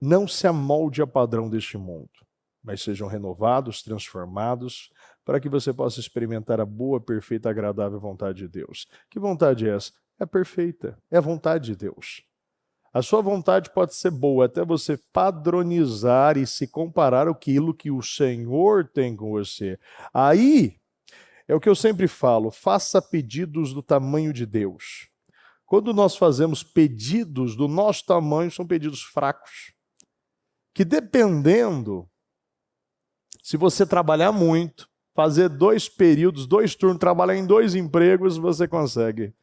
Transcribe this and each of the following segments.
não se amolde a padrão deste mundo, mas sejam renovados, transformados, para que você possa experimentar a boa, perfeita, agradável vontade de Deus. Que vontade é essa? É perfeita, é a vontade de Deus. A sua vontade pode ser boa até você padronizar e se comparar aquilo que o Senhor tem com você. Aí, é o que eu sempre falo, faça pedidos do tamanho de Deus. Quando nós fazemos pedidos do nosso tamanho, são pedidos fracos. Que dependendo, se você trabalhar muito, fazer 2 períodos, 2 turnos, trabalhar em 2 empregos, você consegue.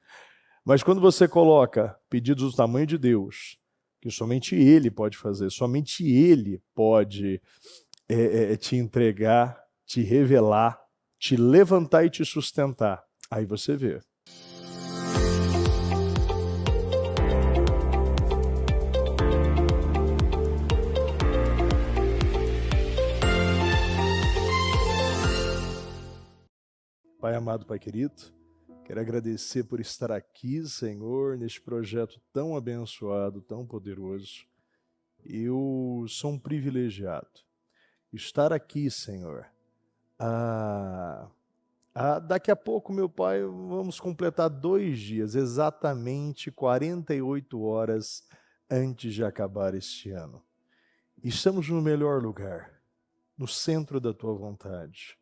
Mas quando você coloca pedidos do tamanho de Deus, que somente Ele pode fazer, somente Ele pode te entregar, te revelar, te levantar e te sustentar, aí você vê. Pai amado, Pai querido, quero agradecer por estar aqui, Senhor, neste projeto tão abençoado, tão poderoso. Eu sou um privilegiado. Estar aqui, Senhor. Daqui a pouco, meu Pai, vamos completar 2 dias, exatamente 48 horas antes de acabar este ano. Estamos no melhor lugar, no centro da Tua vontade.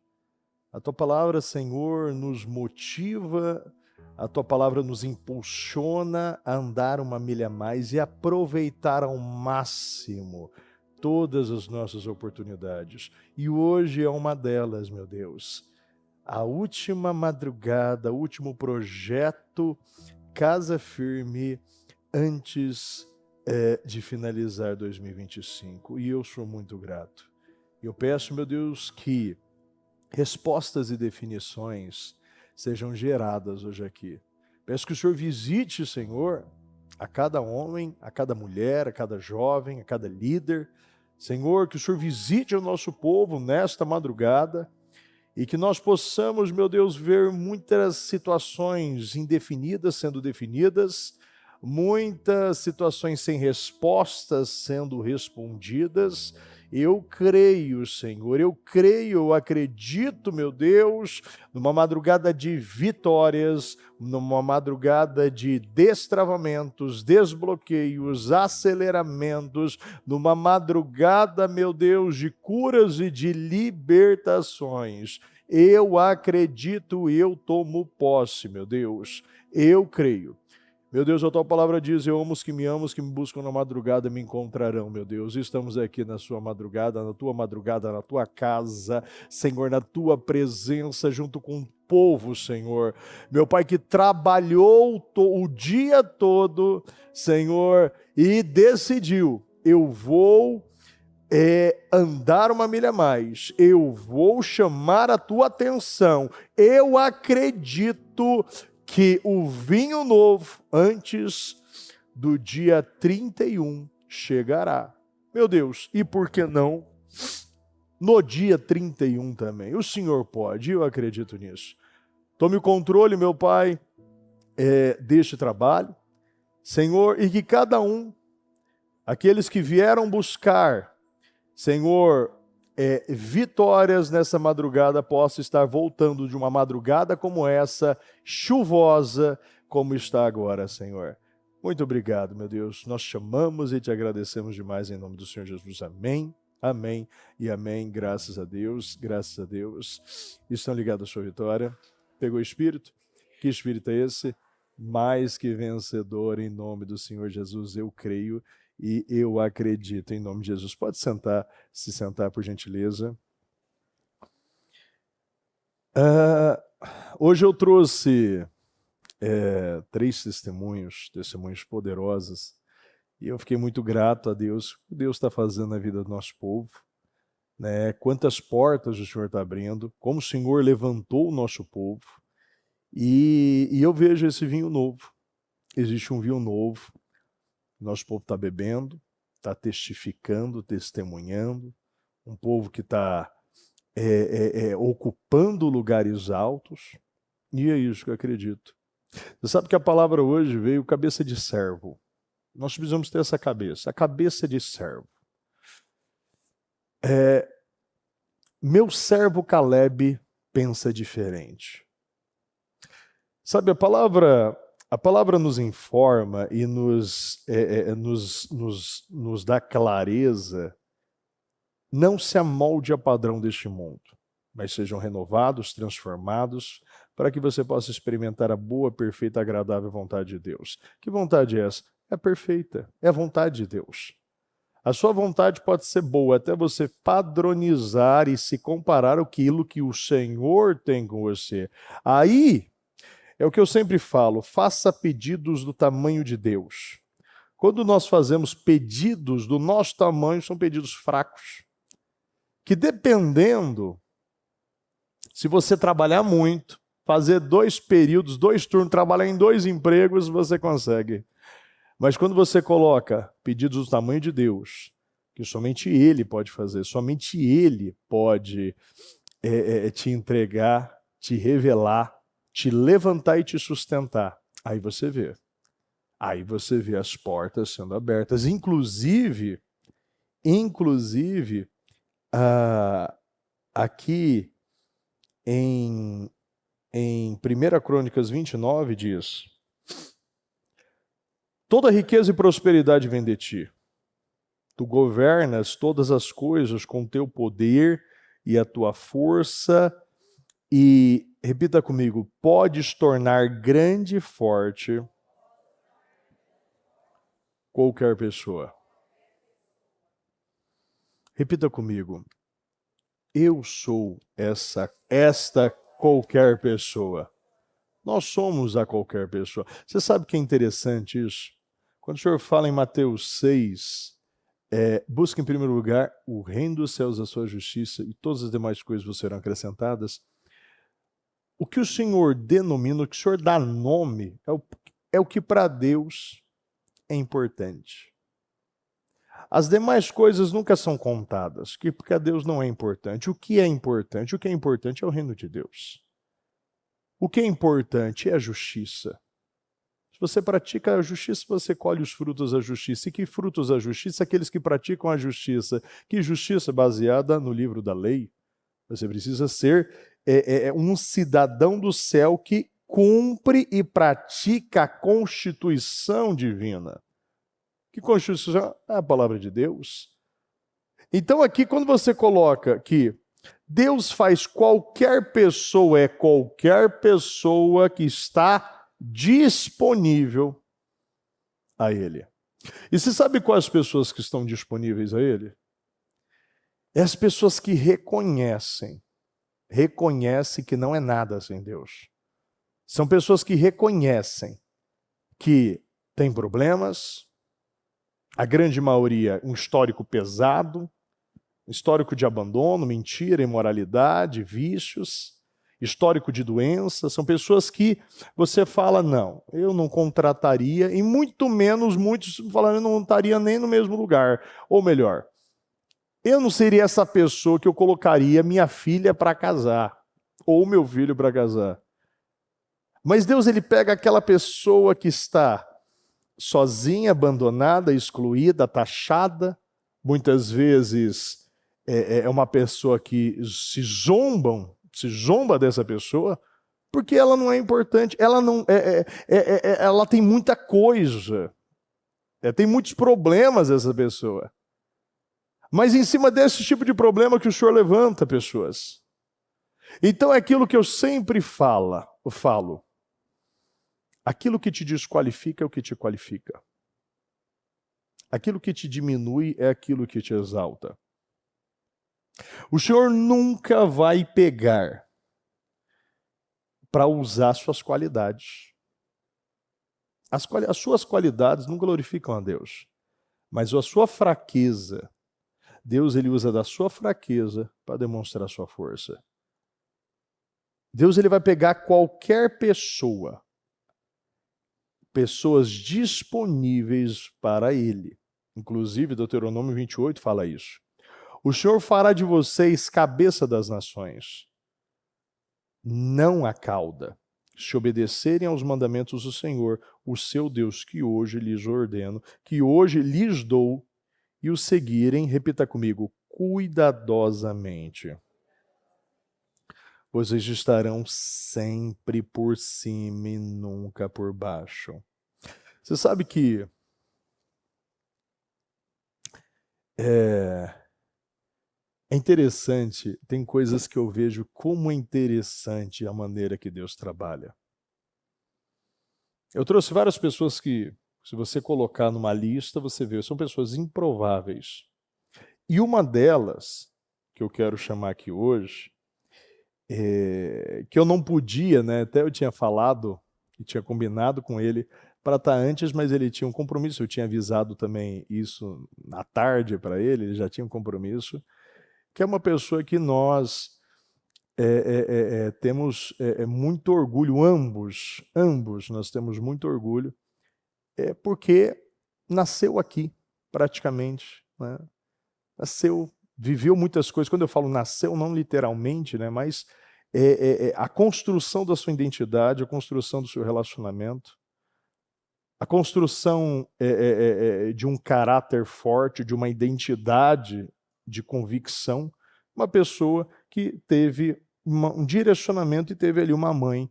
A Tua palavra, Senhor, nos motiva, a Tua palavra nos impulsiona a andar uma milha a mais e aproveitar ao máximo todas as nossas oportunidades. E hoje é uma delas, meu Deus. A última madrugada, o último projeto Casa Firme antes de finalizar 2025. E eu sou muito grato. Eu peço, meu Deus, que respostas e definições sejam geradas hoje aqui. Peço que o Senhor visite, Senhor, a cada homem, a cada mulher, a cada jovem, a cada líder. Senhor, que o Senhor visite o nosso povo nesta madrugada e que nós possamos, meu Deus, ver muitas situações indefinidas sendo definidas, muitas situações sem respostas sendo respondidas. Eu creio, Senhor, eu creio, eu acredito, meu Deus, numa madrugada de vitórias, numa madrugada de destravamentos, desbloqueios, aceleramentos, numa madrugada, meu Deus, de curas e de libertações. Eu acredito, eu tomo posse, meu Deus, eu creio. Meu Deus, a Tua palavra diz, eu amo os que me buscam na madrugada, me encontrarão, meu Deus. Estamos aqui na sua madrugada, na Tua casa, Senhor, na Tua presença, junto com o povo, Senhor. Meu Pai, que trabalhou o dia todo, Senhor, e decidiu, eu vou andar uma milha a mais, eu vou chamar a Tua atenção, eu acredito que o vinho novo, antes do dia 31, chegará. Meu Deus, e por que não no dia 31 também? O Senhor pode, eu acredito nisso. Tome o controle, meu Pai, deste trabalho, Senhor, e que cada um, aqueles que vieram buscar, Senhor, vitórias nessa madrugada, possa estar voltando de uma madrugada como essa, chuvosa como está agora, Senhor. Muito obrigado, meu Deus. Nós chamamos e te agradecemos demais em nome do Senhor Jesus. Amém, amém e amém. Graças a Deus, graças a Deus. Estão ligados à sua vitória? Pegou o Espírito? Que Espírito é esse? Mais que vencedor em nome do Senhor Jesus, eu creio. E eu acredito em nome de Jesus. Pode sentar, se sentar por gentileza. Hoje eu trouxe 3 testemunhos poderosos, e eu fiquei muito grato a Deus, o que Deus está fazendo na vida do nosso povo, né? Quantas portas o Senhor está abrindo, como o Senhor levantou o nosso povo, e eu vejo esse vinho novo. Existe um vinho novo. Nosso povo está bebendo, está testificando, testemunhando, um povo que está ocupando lugares altos, e é isso que eu acredito. Você sabe que a palavra hoje veio cabeça de servo. Nós precisamos ter essa cabeça, a cabeça de servo. Meu servo Caleb pensa diferente. Sabe, a palavra nos informa e nos dá clareza. Não se amolde a padrão deste mundo, mas sejam renovados, transformados, para que você possa experimentar a boa, perfeita, agradável vontade de Deus. Que vontade é essa? É perfeita, é a vontade de Deus. A sua vontade pode ser boa até você padronizar e se comparar aquilo que o Senhor tem com você. Aí, é o que eu sempre falo, faça pedidos do tamanho de Deus. Quando nós fazemos pedidos do nosso tamanho, são pedidos fracos. Que dependendo, se você trabalhar muito, fazer 2 períodos, 2 turnos, trabalhar em 2 empregos, você consegue. Mas quando você coloca pedidos do tamanho de Deus, que somente Ele pode fazer, somente Ele pode te entregar, te revelar, te levantar e te sustentar, aí você vê. Aí você vê as portas sendo abertas. Inclusive, aqui em 1 Crônicas 29 diz: toda riqueza e prosperidade vem de ti. Tu governas todas as coisas com teu poder e a tua força e, repita comigo, podes tornar grande e forte qualquer pessoa. Repita comigo. Eu sou esta qualquer pessoa. Nós somos a qualquer pessoa. Você sabe que é interessante isso? Quando o Senhor fala em Mateus 6, busque em primeiro lugar o reino dos céus, a sua justiça, e todas as demais coisas vos serão acrescentadas. O que o Senhor denomina, o que o Senhor dá nome, é o que para Deus é importante. As demais coisas nunca são contadas, porque a Deus não é importante. O que é importante? O que é importante é o reino de Deus. O que é importante é a justiça. Se você pratica a justiça, você colhe os frutos da justiça. E que frutos da justiça? Aqueles que praticam a justiça. Que justiça? Baseada no livro da lei. Você precisa ser um cidadão do céu que cumpre e pratica a Constituição divina. Que Constituição? É a palavra de Deus. Então aqui, quando você coloca que Deus faz qualquer pessoa, é qualquer pessoa que está disponível a Ele. E você sabe quais as pessoas que estão disponíveis a Ele? É as pessoas que reconhecem que não é nada sem Deus. São pessoas que reconhecem que tem problemas, a grande maioria um histórico pesado, histórico de abandono, mentira, imoralidade, vícios, histórico de doença. São pessoas que você fala, não, eu não contrataria, e muito menos, muitos falando, eu não estaria nem no mesmo lugar. Ou melhor, eu não seria essa pessoa que eu colocaria minha filha para casar, ou meu filho para casar. Mas Deus, ele pega aquela pessoa que está sozinha, abandonada, excluída, taxada, muitas vezes é uma pessoa que se zomba dessa pessoa, porque ela não é importante, ela tem muita coisa, tem muitos problemas essa pessoa. Mas em cima desse tipo de problema que o Senhor levanta pessoas. Então é aquilo que eu sempre falo. Aquilo que te desqualifica é o que te qualifica. Aquilo que te diminui é aquilo que te exalta. O Senhor nunca vai pegar para usar suas qualidades. As suas qualidades não glorificam a Deus, mas a sua fraqueza, Deus, ele usa da sua fraqueza para demonstrar a sua força. Deus, ele vai pegar qualquer pessoas disponíveis para ele. Inclusive, Deuteronômio 28 fala isso. O Senhor fará de vocês cabeça das nações, não a cauda, se obedecerem aos mandamentos do Senhor, o seu Deus, que hoje lhes ordeno, que hoje lhes dou, e o seguirem, repita comigo, cuidadosamente, vocês estarão sempre por cima e nunca por baixo. Você sabe que é interessante, tem coisas que eu vejo como é interessante a maneira que Deus trabalha. Eu trouxe várias pessoas que, se você colocar numa lista, você vê, são pessoas improváveis. E uma delas, que eu quero chamar aqui hoje, que eu não podia, né? Até eu tinha falado e tinha combinado com ele para estar antes, mas ele tinha um compromisso. Eu tinha avisado também isso à tarde para ele, ele já tinha um compromisso, que é uma pessoa que nós temos muito orgulho, ambos nós temos muito orgulho, porque nasceu aqui, praticamente, né? Nasceu, viveu muitas coisas. Quando eu falo nasceu, não literalmente, né? Mas a construção da sua identidade, a construção do seu relacionamento, a construção de um caráter forte, de uma identidade de convicção, uma pessoa que teve um direcionamento e teve ali uma mãe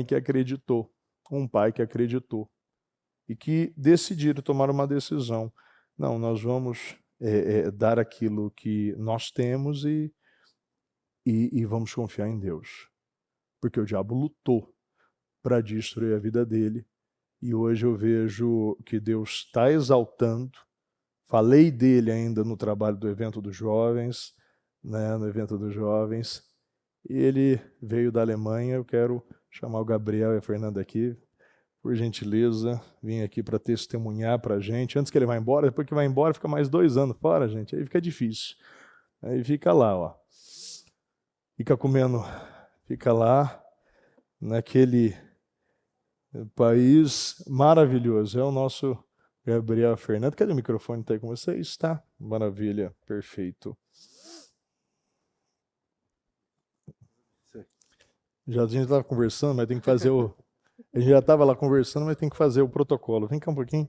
que acreditou, um pai que acreditou e que decidiram tomar uma decisão. Não, nós vamos dar aquilo que nós temos e vamos confiar em Deus. Porque o diabo lutou para destruir a vida dele e hoje eu vejo que Deus está exaltando. Falei dele ainda no trabalho do evento dos jovens, né, no evento dos jovens. E ele veio da Alemanha. Eu quero chamar o Gabriel e a Fernanda aqui, por gentileza, vim aqui para testemunhar para a gente, antes que ele vá embora. Depois que vai embora, fica mais 2 anos fora, gente, aí fica difícil. Aí fica lá, ó. Fica lá, naquele país maravilhoso. É o nosso Gabriel Fernando. Cadê o microfone? Está aí com vocês? Tá? Maravilha, perfeito. Já a gente estava conversando, mas tem que fazer o... A gente já estava lá conversando, mas tem que fazer o protocolo. Vem cá um pouquinho.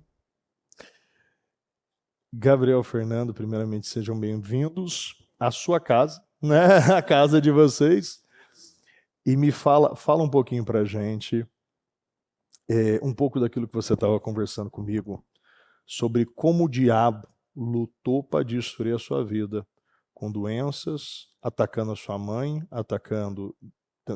Gabriel Fernando, primeiramente sejam bem-vindos à sua casa, né? A casa de vocês. E me fala um pouquinho para a gente, um pouco daquilo que você estava conversando comigo, sobre como o diabo lutou para destruir a sua vida, com doenças, atacando a sua mãe, atacando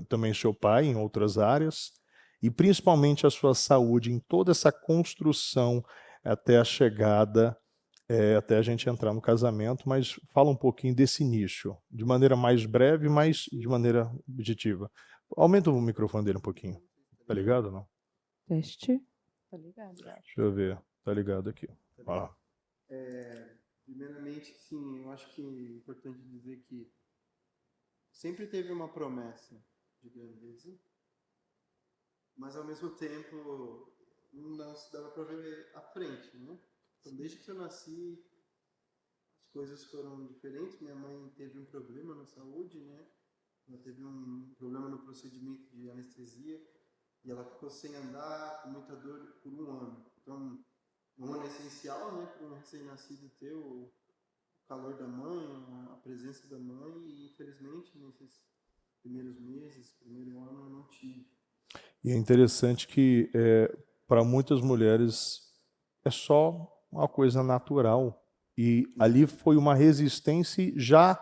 também seu pai em outras áreas, e principalmente a sua saúde, em toda essa construção até a chegada, até a gente entrar no casamento. Mas fala um pouquinho desse início, de maneira mais breve, mas de maneira objetiva. Aumenta o microfone dele um pouquinho. Tá ligado ou não? Teste. Tá ligado, eu acho. Deixa eu ver. Tá ligado aqui. Ó. Primeiramente, sim, eu acho que é importante dizer que sempre teve uma promessa de grandeza, mas ao mesmo tempo não se dava para ver à frente, né? Então, desde que eu nasci, as coisas foram diferentes. Minha mãe teve um problema na saúde, né? Ela teve um problema no procedimento de anestesia e ela ficou sem andar, com muita dor, por 1 ano. Então, um ano essencial, né, para um recém-nascido ter o calor da mãe, a presença da mãe, e infelizmente nesses primeiros meses, primeiro ano, eu não tive. E é interessante que para muitas mulheres é só uma coisa natural. E ali foi uma resistência e já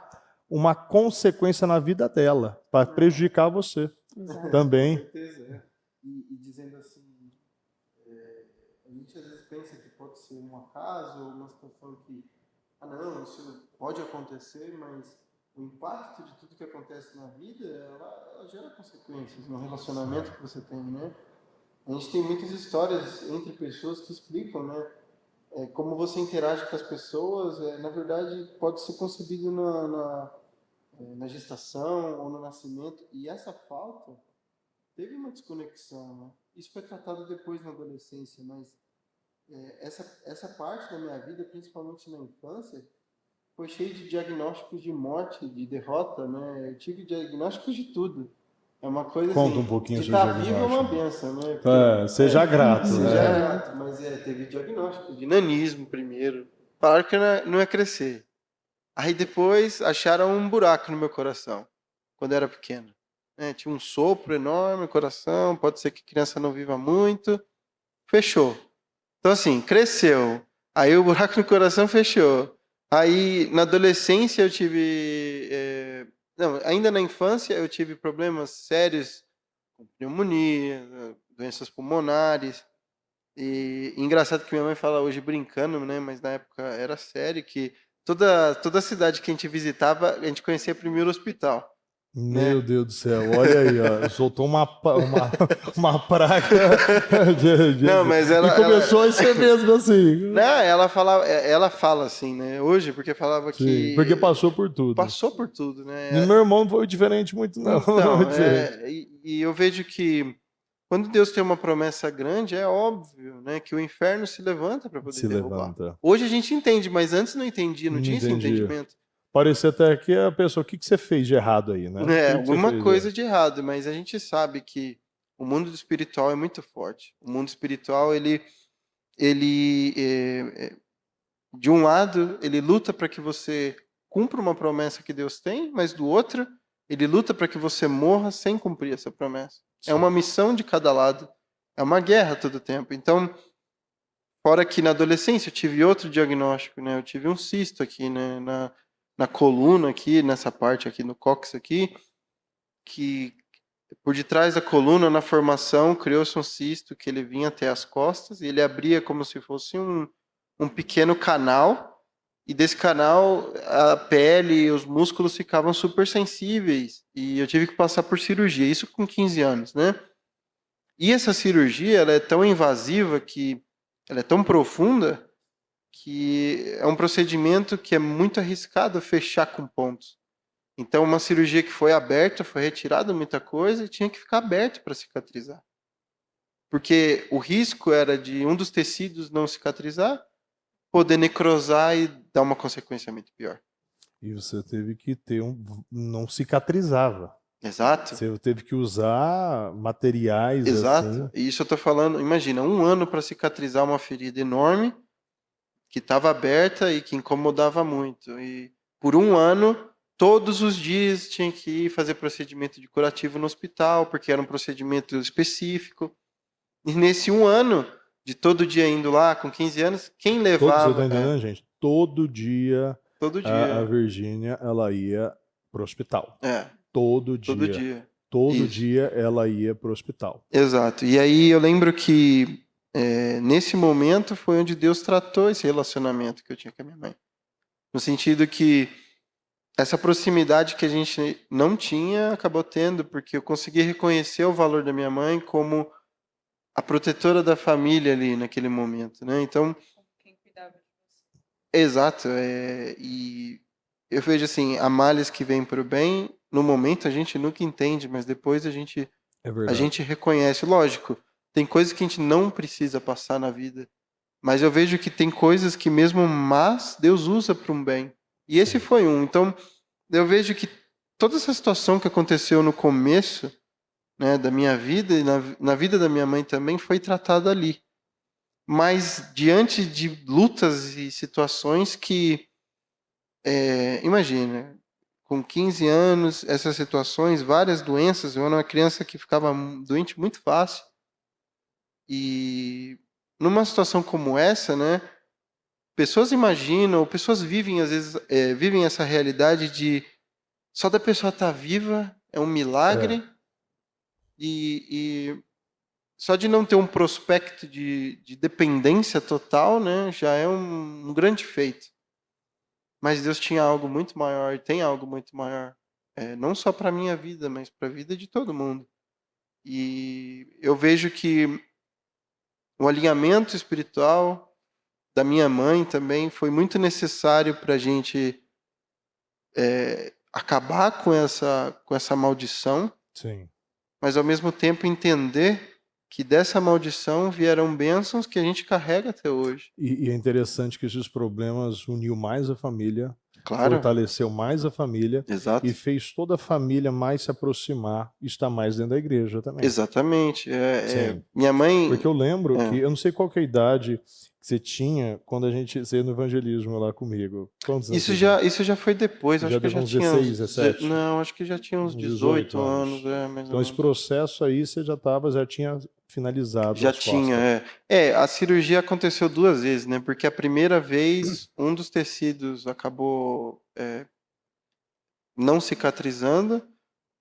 uma consequência na vida dela, para prejudicar você. Exato. Também. Com certeza, E dizendo assim, a gente às vezes pensa que pode ser um acaso, ou uma situação que, não, isso pode acontecer, mas o impacto de tudo que acontece na vida, ela gera consequências no relacionamento que você tem, né? A gente tem muitas histórias entre pessoas que explicam, né? Como você interage com as pessoas, na verdade, pode ser concebido na gestação ou no nascimento, e essa falta teve uma desconexão, né? Isso foi tratado depois na adolescência, mas essa parte da minha vida, principalmente na infância, foi cheio de diagnósticos de morte, de derrota, né? Eu tive diagnósticos de tudo. É uma coisa Conta assim, um pouquinho de seu estar vivo é diagnóstico. uma benção, né? Porque, Seja grato. seja Né? grato, mas teve diagnóstico de nanismo primeiro. Falaram que não ia crescer. Aí depois acharam um buraco no meu coração, quando eu era pequeno. Tinha um sopro enorme no coração, pode ser que a criança não viva muito. Fechou. Então, assim, cresceu. Aí o buraco no coração fechou. Aí, na adolescência, eu tive... Não, ainda na infância, eu tive problemas sérios com pneumonia, doenças pulmonares. E engraçado que minha mãe fala hoje brincando, né? Mas na época era sério, que toda cidade que a gente visitava, a gente conhecia primeiro o hospital. Meu Deus do céu, olha aí, ó, soltou uma praga Não, mas e começou a ser mesmo assim. Não, ela fala assim, né? Hoje, porque falava Sim, que porque passou por tudo. passou por tudo, né? E meu irmão não foi diferente muito, não. Então, e eu vejo que quando Deus tem uma promessa grande, é óbvio, né, que o inferno se levanta para poder Se derrubar. levanta. Hoje a gente entende, mas antes não entendia, não Não tinha esse entendia. entendimento. Parecia até que a pessoa, o que você fez de errado aí, né? O que você Alguma fez, coisa de errado, mas a gente sabe que o mundo espiritual é muito forte. O mundo espiritual, de um lado, ele luta para que você cumpra uma promessa que Deus tem, mas do outro, ele luta para que você morra sem cumprir essa promessa. Sim. É uma missão de cada lado. É uma guerra todo tempo. Então, fora que na adolescência eu tive outro diagnóstico, né? Eu tive um cisto aqui, né? Na coluna aqui, nessa parte aqui no cóccix aqui, que por detrás da coluna, na formação, criou-se um cisto que ele vinha até as costas e ele abria como se fosse um pequeno canal, e desse canal a pele e os músculos ficavam super sensíveis, e eu tive que passar por cirurgia, isso com 15 anos, né? E essa cirurgia, ela é tão invasiva, ela é tão profunda, que é um procedimento que é muito arriscado fechar com pontos. Então, uma cirurgia que foi aberta, foi retirada muita coisa e tinha que ficar aberto para cicatrizar. Porque o risco era de um dos tecidos não cicatrizar, poder necrosar e dar uma consequência muito pior. E você teve que ter não cicatrizava. Exato. Você teve que usar materiais Exato. assim. E isso eu estou falando, imagina, 1 ano para cicatrizar uma ferida enorme, que estava aberta e que incomodava muito. E por 1 ano, todos os dias tinha que ir fazer procedimento de curativo no hospital, porque era um procedimento específico. E nesse 1 ano, de todo dia indo lá, com 15 anos, quem levava... Você tá entendendo, gente? Todo dia, Todo dia. a Virgínia, ela ia pro hospital. Todo dia. Todo dia. Todo Isso. dia ela ia pro hospital. Exato. E aí eu lembro que nesse momento foi onde Deus tratou esse relacionamento que eu tinha com a minha mãe. No sentido que essa proximidade que a gente não tinha, acabou tendo, porque eu consegui reconhecer o valor da minha mãe como a protetora da família ali naquele momento, né? Então, Quem cuidava de você. exato. E eu vejo assim, há males que vêm para o bem, no momento a gente nunca entende, mas depois a gente reconhece. Lógico, tem coisas que a gente não precisa passar na vida, mas eu vejo que tem coisas que mesmo más, Deus usa para um bem. E esse foi um. Então, eu vejo que toda essa situação que aconteceu no começo, né, da minha vida e na vida da minha mãe também foi tratada ali. Mas diante de lutas e situações que, imagina, com 15 anos, essas situações, várias doenças, eu era uma criança que ficava doente muito fácil. E numa situação como essa, né, pessoas imaginam, ou pessoas vivem, às vezes, vivem essa realidade de só da pessoa estar viva é um milagre, e só de não ter um prospecto de dependência total, né, já é um grande feito. Mas Deus tinha algo muito maior, e tem algo muito maior, não só para a minha vida, mas para a vida de todo mundo. E eu vejo que o alinhamento espiritual da minha mãe também foi muito necessário para a gente acabar com essa maldição. Sim. Mas ao mesmo tempo entender que dessa maldição vieram bênçãos que a gente carrega até hoje. E é interessante que esses problemas uniu mais a família, Claro. fortaleceu mais a família. Exato. E fez toda a família mais se aproximar e estar mais dentro da igreja também. Exatamente. Sim. Minha mãe... Porque eu lembro que, eu não sei qual que é a idade que você tinha quando você ia no evangelismo lá comigo. Quantos anos Isso você tinha? já foi depois, Você acho já que eu deu já uns tinha 16, 17? Não, acho que já tinha uns Uns 18 18 anos, anos. mais ou Então esse menos. processo aí você já tinha finalizado Já as tinha, costas. a cirurgia aconteceu 2 vezes, né? Porque a primeira vez, um dos tecidos acabou não cicatrizando,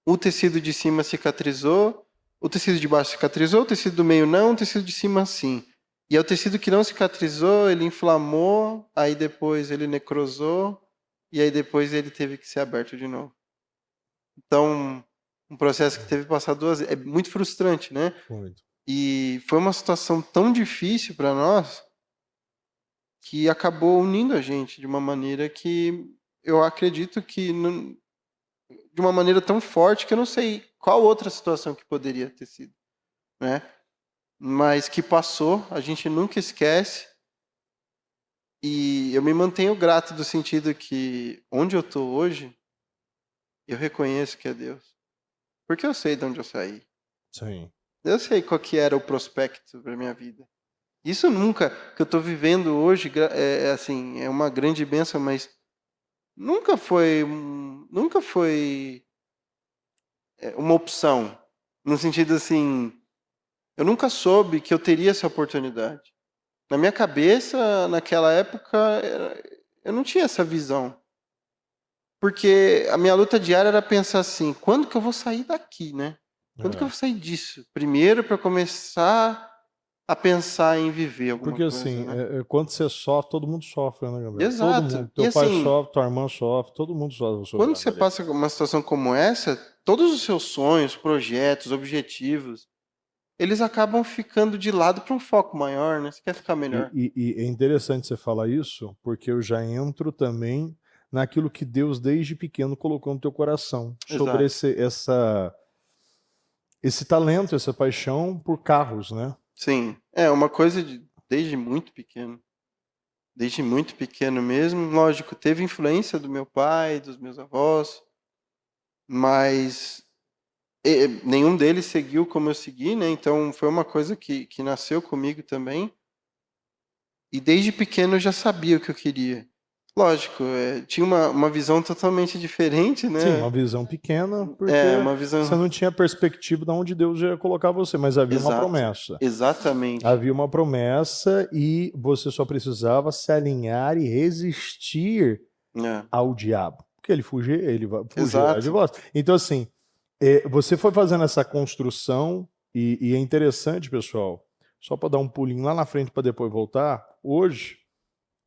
o tecido de cima cicatrizou, o tecido de baixo cicatrizou, o tecido do meio não, o tecido de cima sim. E é o tecido que não cicatrizou, ele inflamou, aí depois ele necrosou, e aí depois ele teve que ser aberto de novo. Então, um processo que teve que passar 2 vezes. É muito frustrante, né? Muito. E foi uma situação tão difícil para nós que acabou unindo a gente de uma maneira que eu acredito que de uma maneira tão forte que eu não sei qual outra situação que poderia ter sido, né? Mas que passou, a gente nunca esquece. E eu me mantenho grato do sentido que onde eu estou hoje, eu reconheço que é Deus. Porque eu sei de onde eu saí. Sim. Eu sei qual que era o prospecto para minha vida. Isso nunca, que eu estou vivendo hoje, assim, é uma grande bênção, mas nunca foi uma opção. No sentido assim, eu nunca soube que eu teria essa oportunidade. Na minha cabeça, naquela época, eu não tinha essa visão. Porque a minha luta diária era pensar assim, quando que eu vou sair daqui, né? Quando que eu É. vou sair disso? Primeiro, para começar a pensar em viver alguma Porque coisa, assim, né? quando você sofre, todo mundo sofre, né, Gabriel? Todo Exato. mundo. E Teu pai assim, sofre, tua irmã sofre, todo mundo sofre quando sofrendo você ali. passa por uma situação como essa, todos os seus sonhos, projetos, objetivos, eles acabam ficando de lado para um foco maior, né? Você quer ficar melhor. E é interessante você falar isso, porque eu já entro também naquilo que Deus desde pequeno colocou no teu coração, sobre Exato. esse talento, essa paixão por carros, né? Sim. É uma coisa desde muito pequeno. Desde muito pequeno mesmo. Lógico, teve influência do meu pai, dos meus avós, mas nenhum deles seguiu como eu segui, né? Então foi uma coisa que nasceu comigo também. E desde pequeno eu já sabia o que eu queria. Lógico, tinha uma visão totalmente diferente, Sim, né? uma visão pequena, porque É, uma você visão. não tinha perspectiva de onde Deus ia colocar você, mas havia uma Exato. promessa. Exatamente. Havia uma promessa e você só precisava se alinhar e resistir É, ao diabo. Porque ele vai fugirá de exato. vós. Então, assim, você foi fazendo essa construção e é interessante, pessoal, só para dar um pulinho lá na frente para depois voltar, hoje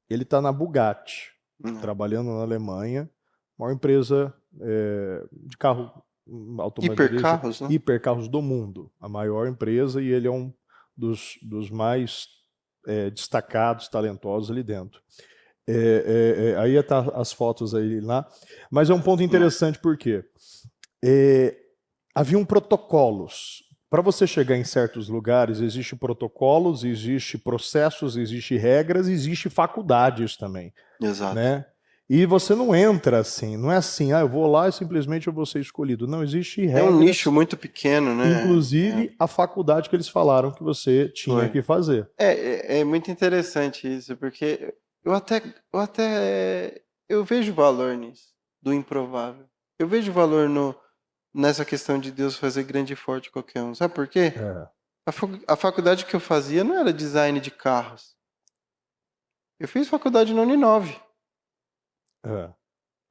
ele está na Bugatti, É. trabalhando na Alemanha, maior empresa de carro automobilístico, Hipercarros, né? hipercarros do mundo, a maior empresa, e ele é um dos mais destacados, talentosos ali dentro. Aí tá as fotos aí lá, mas é um ponto É. interessante porque haviam protocolos. Para você chegar em certos lugares, existem protocolos, existem processos, existem regras, existem faculdades também, Exato. né? E você não entra assim, não é assim, eu vou lá e simplesmente eu vou ser escolhido. Não, existem É um nicho regras, muito pequeno, né? inclusive a faculdade que eles falaram que você tinha Foi. que fazer. É muito interessante isso, porque eu até, eu até eu vejo valor nisso, do improvável. Eu vejo valor nessa questão de Deus fazer grande e forte qualquer um. Sabe por quê? É, A faculdade que eu fazia não era design de carros. Eu fiz faculdade na Uninove. é,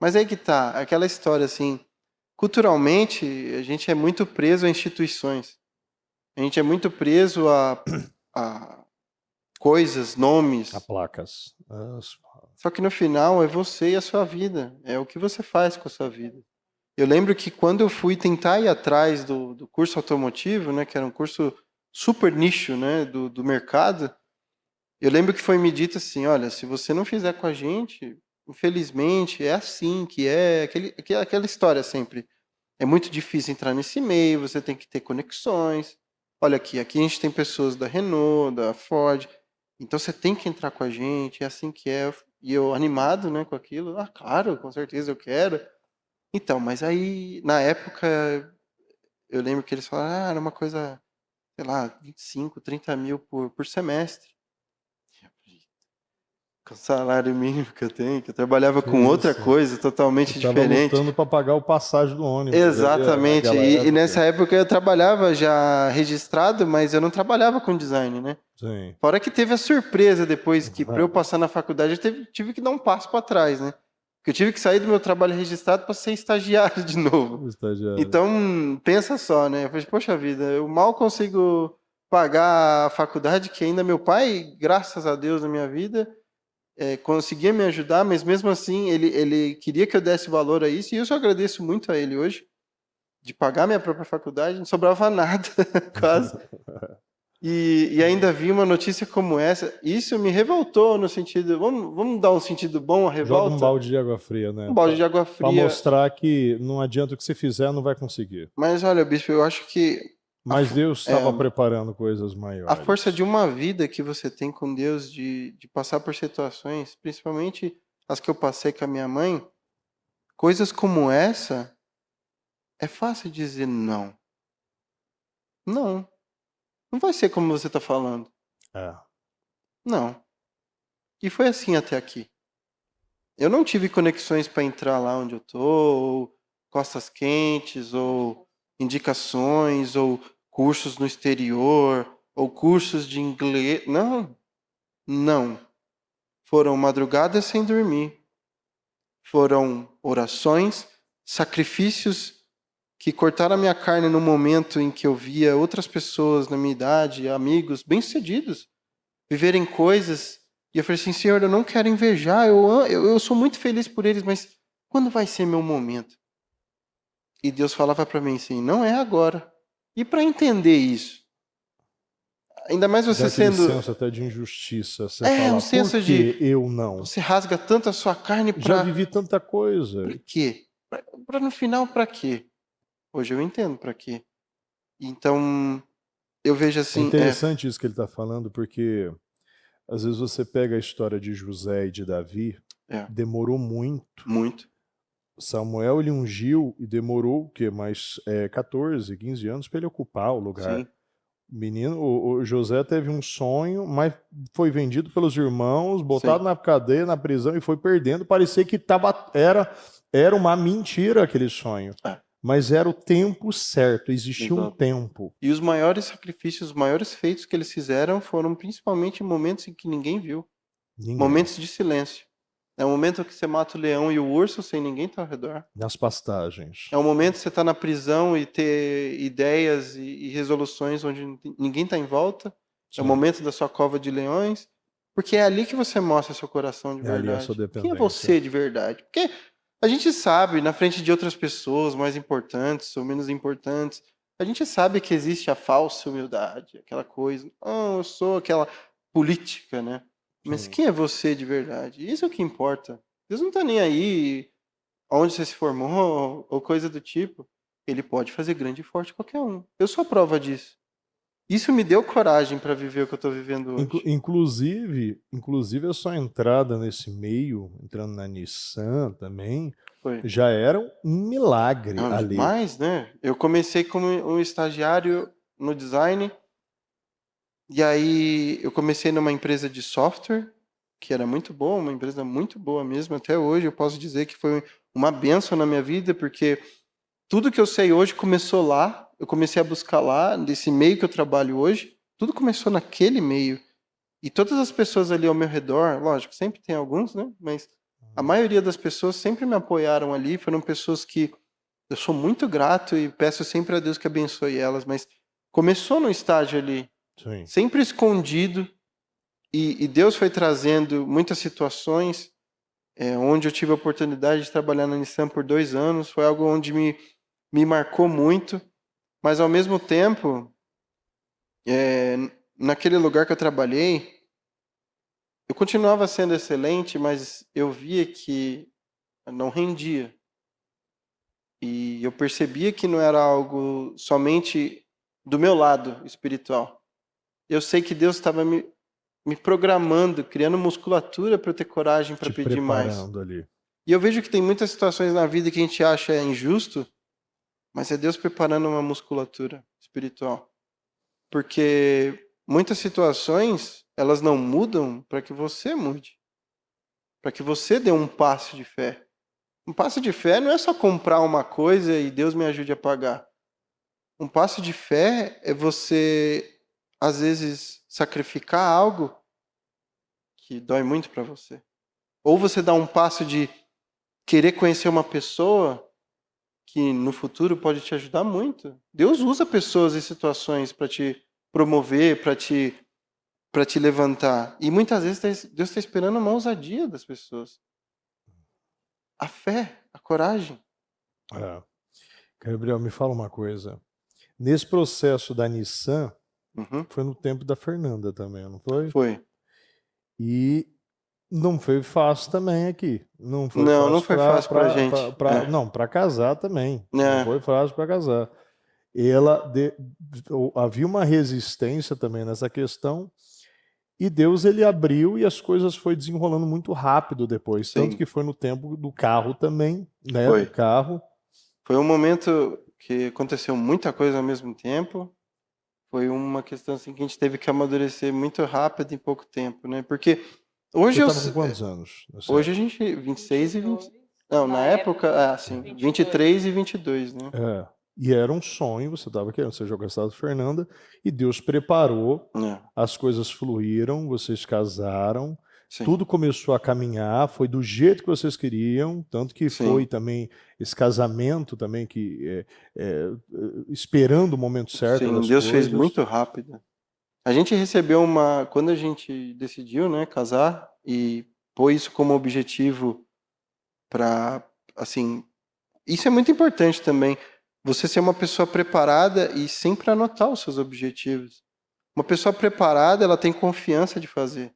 Mas aí que tá, aquela história assim, culturalmente a gente é muito preso a instituições. A gente é muito preso a coisas, a nomes. placas. Só que no final é você e a sua vida. É o que você faz com a sua vida. Eu lembro que quando eu fui tentar ir atrás do curso automotivo, né, que era um curso super nicho, né, do mercado, eu lembro que foi me dito assim, olha, se você não fizer com a gente, infelizmente, é assim que é, aquela história sempre. É muito difícil entrar nesse meio, você tem que ter conexões. Olha aqui a gente tem pessoas da Renault, da Ford, então você tem que entrar com a gente, é assim que é. E eu animado, né, com aquilo, claro, com certeza eu quero. Então, mas aí, na época, eu lembro que eles falaram, era uma coisa, sei lá, 25, 30 mil por semestre. Eu falei, com o salário mínimo que eu tenho, que eu trabalhava Que com outra isso? coisa totalmente Você estava diferente. lutando para pagar o passagem do ônibus Exatamente. naquela E nessa época. época eu trabalhava já registrado, mas eu não trabalhava com design, né? Sim. Fora que teve a surpresa depois que, para eu passar na faculdade, tive que dar um passo para trás, né? Porque eu tive que sair do meu trabalho registrado para ser estagiário de novo. O estagiário. Então, pensa só, né? Eu falei, poxa vida, eu mal consigo pagar a faculdade, que ainda meu pai, graças a Deus na minha vida, conseguia me ajudar, mas mesmo assim ele queria que eu desse valor a isso, e eu só agradeço muito a ele hoje, de pagar minha própria faculdade, não sobrava nada, quase. E ainda vi uma notícia como essa, isso me revoltou no sentido, vamos dar um sentido bom à Joga um revolta? balde de água fria, né? Um balde de água Para fria. mostrar que não adianta o que você fizer, não vai conseguir. Mas olha, bispo, eu acho que Mas Deus estava preparando coisas a maiores. força de uma vida que você tem com Deus, de passar por situações, principalmente as que eu passei com a minha mãe, coisas como essa, é fácil dizer não. Não. Não vai ser como você está falando. É. Não. E foi assim até aqui. Eu não tive conexões para entrar lá onde eu tô, ou costas quentes, ou indicações, ou cursos no exterior, ou cursos de inglês. Não. Não. Foram madrugadas sem dormir. Foram orações, sacrifícios que cortaram a minha carne no momento em que eu via outras pessoas na minha idade, amigos bem-sucedidos, viverem coisas. E eu falei assim, Senhor, eu não quero invejar, eu sou muito feliz por eles, mas quando vai ser meu momento? E Deus falava para mim assim, não é agora. E para entender isso, ainda mais você Dá aquele sendo... senso até de injustiça. Você É, fala, um senso por de... que eu não? Você rasga tanto a sua carne Já para... vivi tanta coisa. Para quê? Para no final, para quê? Hoje eu entendo para quê. Então, eu vejo É assim... interessante isso que ele está falando, porque às vezes você pega a história de José e de Davi, demorou muito. Muito. Samuel ele ungiu e demorou o quê? Mais 14, 15 anos para ele ocupar o lugar. Sim. O José teve um sonho, mas foi vendido pelos irmãos, botado Sim. na cadeia, na prisão e foi perdendo. Parecia que era uma mentira aquele sonho. Mas era o tempo certo, existia um tempo. E os maiores sacrifícios, os maiores feitos que eles fizeram foram principalmente em momentos em que ninguém viu. Momentos de silêncio. É o momento que você mata o leão e o urso sem ninguém estar ao redor. Nas pastagens. É o momento que você está na prisão e ter ideias e resoluções onde ninguém está em volta. Sim. É o momento da sua cova de leões. Porque é ali que você mostra seu coração de verdade. Ali a sua dependência. Quem é você de verdade? Porque a gente sabe, na frente de outras pessoas mais importantes ou menos importantes, a gente sabe que existe a falsa humildade, aquela coisa, eu sou aquela política, né? Mas quem é você de verdade? Isso é o que importa. Deus não está nem aí onde você se formou ou coisa do tipo. Ele pode fazer grande e forte qualquer um. Eu sou a prova disso. Isso me deu coragem para viver o que eu estou vivendo hoje. Inclusive a sua entrada nesse meio, entrando na Nissan também, já era um milagre ali. Demais, né? Eu comecei como um estagiário no design, e aí eu comecei numa empresa de software, que era muito boa, uma empresa muito boa mesmo. Até hoje eu posso dizer que foi uma bênção na minha vida, porque tudo que eu sei hoje começou lá. Eu comecei a buscar lá, desse meio que eu trabalho hoje. Tudo começou naquele meio. E todas as pessoas ali ao meu redor, lógico, sempre tem alguns, né? Mas a maioria das pessoas sempre me apoiaram ali. Foram pessoas que eu sou muito grato e peço sempre a Deus que abençoe elas. Mas começou no estágio ali, sim, sempre escondido. E Deus foi trazendo muitas situações onde eu tive a oportunidade de trabalhar na Nissan por 2 anos. Foi algo onde me marcou muito. Mas, ao mesmo tempo, naquele lugar que eu trabalhei, eu continuava sendo excelente, mas eu via que não rendia. E eu percebia que não era algo somente do meu lado espiritual. Eu sei que Deus estava me programando, criando musculatura para eu ter coragem para pedir mais. Ali. E eu vejo que tem muitas situações na vida que a gente acha injusto, mas é Deus preparando uma musculatura espiritual. Porque muitas situações, elas não mudam para que você mude. para que você dê um passo de fé. Um passo de fé não é só comprar uma coisa e Deus me ajude a pagar. Um passo de fé é você, às vezes, sacrificar algo que dói muito para você. Ou você dá um passo de querer conhecer uma pessoa que no futuro pode te ajudar muito. Deus usa pessoas e situações para te promover, para te levantar. E muitas vezes Deus está esperando uma ousadia das pessoas. A fé, a coragem. É. Gabriel, me fala uma coisa. Nesse processo da Nissan, Uhum. foi no tempo da Fernanda também, não foi? Foi. E não foi fácil também aqui. Não foi Não, fácil não foi fácil pra gente. Não, para casar também. Não É. foi fácil para casar. Havia uma resistência também nessa questão. E Deus, ele abriu e as coisas foi desenrolando muito rápido depois. Sim. Tanto que foi no tempo do carro também, né? Foi. Do carro. Foi um momento que aconteceu muita coisa ao mesmo tempo. Foi uma questão assim que a gente teve que amadurecer muito rápido em pouco tempo, né? Porque hoje Você estava com quantos anos? Hoje a gente 26 e 20. Não, na época, assim, 23 e 22, né? É. E era um sonho, você estava querendo ser jogar Estado Fernanda, e Deus preparou, as coisas fluíram, vocês casaram, Sim. tudo começou a caminhar, foi do jeito que vocês queriam, tanto que Sim. foi também esse casamento também que esperando o momento certo. Sim, das Deus coisas. fez muito rápido. A gente recebeu quando a gente decidiu, né, casar e pôr isso como objetivo para, assim, isso é muito importante também. Você ser uma pessoa preparada e sempre anotar os seus objetivos. Uma pessoa preparada, ela tem confiança de fazer.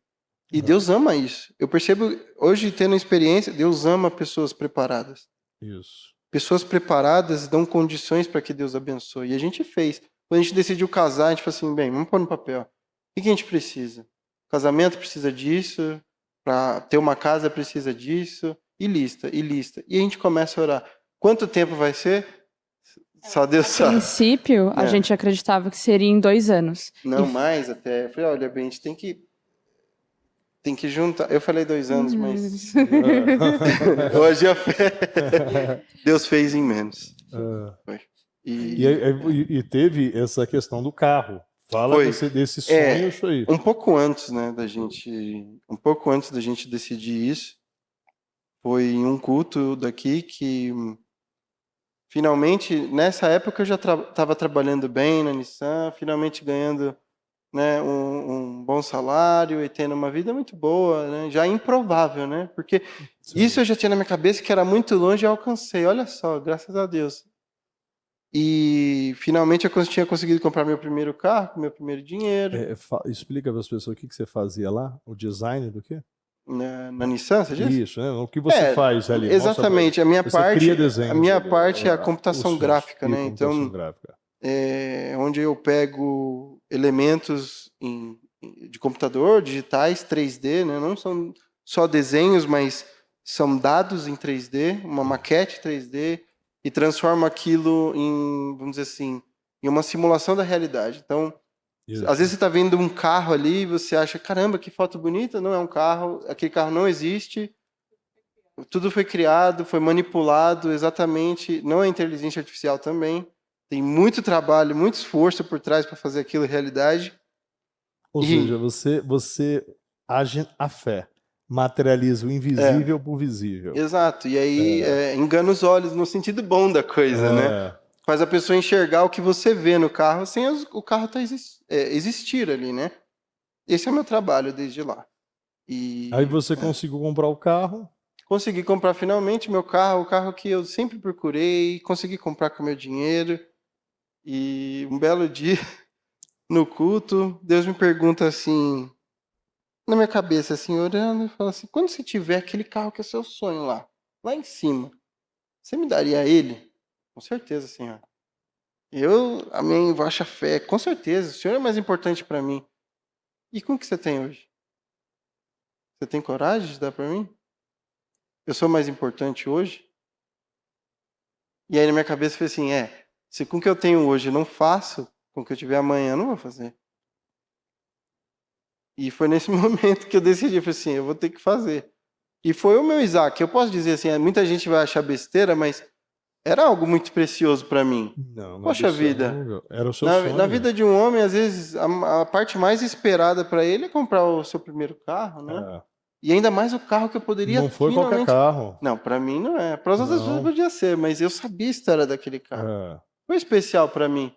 E Deus ama isso. Eu percebo, hoje, tendo experiência, Deus ama pessoas preparadas. Isso. Pessoas preparadas dão condições para que Deus abençoe. E a gente fez. Quando a gente decidiu casar, a gente falou assim, bem, vamos pôr no papel. O que a gente precisa? Casamento precisa disso, para ter uma casa precisa disso, e lista, e lista. E a gente começa a orar. Quanto tempo vai ser? Só Deus sabe. A princípio, a gente acreditava que seria em 2 anos. Não, mais até. Eu falei, olha, bem, a gente tem que juntar. Eu falei 2 anos, mas hoje a fé Deus fez em menos. Foi. E teve essa questão do carro. Fala desse sonho, isso aí. Um pouco antes, né, um pouco antes da gente decidir isso, foi em um culto daqui que finalmente, nessa época eu já estava trabalhando bem na Nissan, finalmente ganhando, né, um bom salário e tendo uma vida muito boa, né, já improvável, né, porque isso eu já tinha na minha cabeça que era muito longe e alcancei, olha só, graças a Deus. E finalmente eu tinha conseguido comprar meu primeiro carro, com meu primeiro dinheiro. Explica para as pessoas o que você fazia lá, o design do quê? Na Nissan, você disse? Isso, né? O que você faz ali? Exatamente, a minha parte é a ali, computação gráfica, né? Então, onde eu pego elementos de computador, digitais, 3D, né? Não são só desenhos, mas são dados em 3D, uma maquete 3D, e transformo aquilo em, vamos dizer assim, em uma simulação da realidade. Então, às vezes você está vendo um carro ali e você acha, caramba, que foto bonita, não é um carro, aquele carro não existe, tudo foi criado, foi manipulado exatamente, não é inteligência artificial também, tem muito trabalho, muito esforço por trás para fazer aquilo realidade. Ou seja, você age a fé, materializa o invisível para o visível. Exato, e aí engana os olhos no sentido bom da coisa, né? Faz a pessoa enxergar o que você vê no carro sem o carro existir ali, né? Esse é o meu trabalho desde lá. Aí você conseguiu comprar o carro? Consegui comprar finalmente meu carro, o carro que eu sempre procurei, consegui comprar com meu dinheiro. E um belo dia, no culto, Deus me pergunta assim, na minha cabeça, assim, orando, e fala assim, quando você tiver aquele carro que é seu sonho lá em cima, você me daria ele? Com certeza, Senhor. A minha baixa fé, com certeza, o Senhor é mais importante para mim. E com o que você tem hoje? Você tem coragem de dar para mim? Eu sou mais importante hoje? E aí na minha cabeça foi assim, se com o que eu tenho hoje eu não faço, com o que eu tiver amanhã eu não vou fazer. E foi nesse momento que eu decidi, falei assim, eu vou ter que fazer. E foi o meu Isaac. Eu posso dizer assim, muita gente vai achar besteira, mas era algo muito precioso para mim. Não, não Poxa vida, era o seu na sonho. vida de um homem, às vezes, a parte mais esperada para ele é comprar o seu primeiro carro, né? É. E ainda mais o carro que eu poderia Não foi qualquer finalmente... carro. Não, para mim não é. Para as outras Não. pessoas podia ser, mas eu sabia a história daquele carro. É. Foi especial para mim.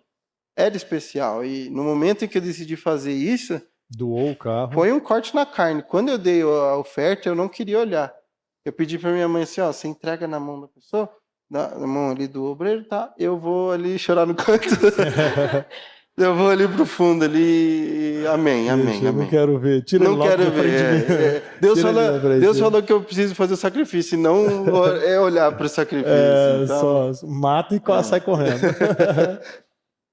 Era especial. E no momento em que eu decidi fazer isso, Doou o carro. foi um corte na carne. Quando eu dei a oferta, eu não queria olhar. Eu pedi para minha mãe assim, ó, você entrega na mão da pessoa, na mão ali do obreiro, tá? Eu vou ali chorar no canto. Eu vou ali pro fundo ali. Amém, amém, Deixa, eu amém. não quero ver. Tira ele Não logo quero da frente de mim. ver. Deus, Tira ele da frente. Deus falou que eu preciso fazer o sacrifício, não é olhar para o sacrifício. Então... Só mata e sai correndo.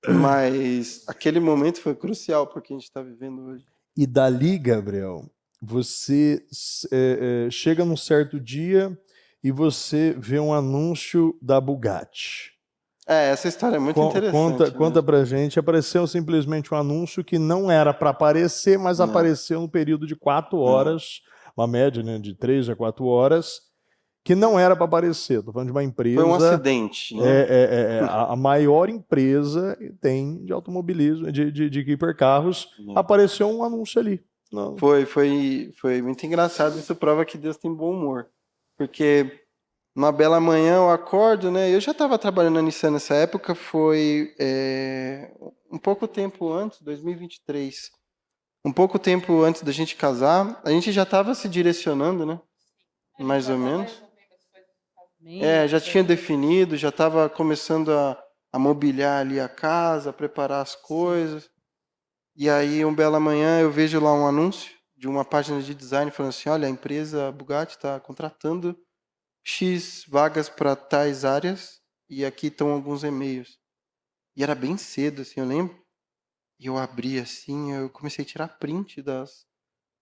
Mas aquele momento foi crucial para o que a gente está vivendo hoje. E dali, Gabriel, você chega num certo dia e você vê um anúncio da Bugatti. Essa história é muito interessante. Conta pra gente. Apareceu simplesmente um anúncio que não era para aparecer, mas apareceu no período de 4 horas, uma média, né, de 3 a 4 horas, que não era para aparecer. Estou falando de uma empresa... Foi um acidente, né? A maior empresa tem de automobilismo, de hipercarros, apareceu um anúncio ali. Não. Foi muito engraçado. Isso prova que Deus tem bom humor. Porque uma bela manhã eu acordo, né? Eu já estava trabalhando na Nissan nessa época, foi um pouco tempo antes, 2023. Um pouco tempo antes da gente casar, a gente já estava se direcionando, né? Mais ou menos. Já tinha definido, já estava começando a mobiliar ali a casa, a preparar as coisas. E aí, uma bela manhã, eu vejo lá um anúncio de uma página de design falando assim, olha, a empresa Bugatti está contratando X vagas para tais áreas e aqui estão alguns e-mails. E era bem cedo, assim, eu lembro. E eu abri assim, eu comecei a tirar print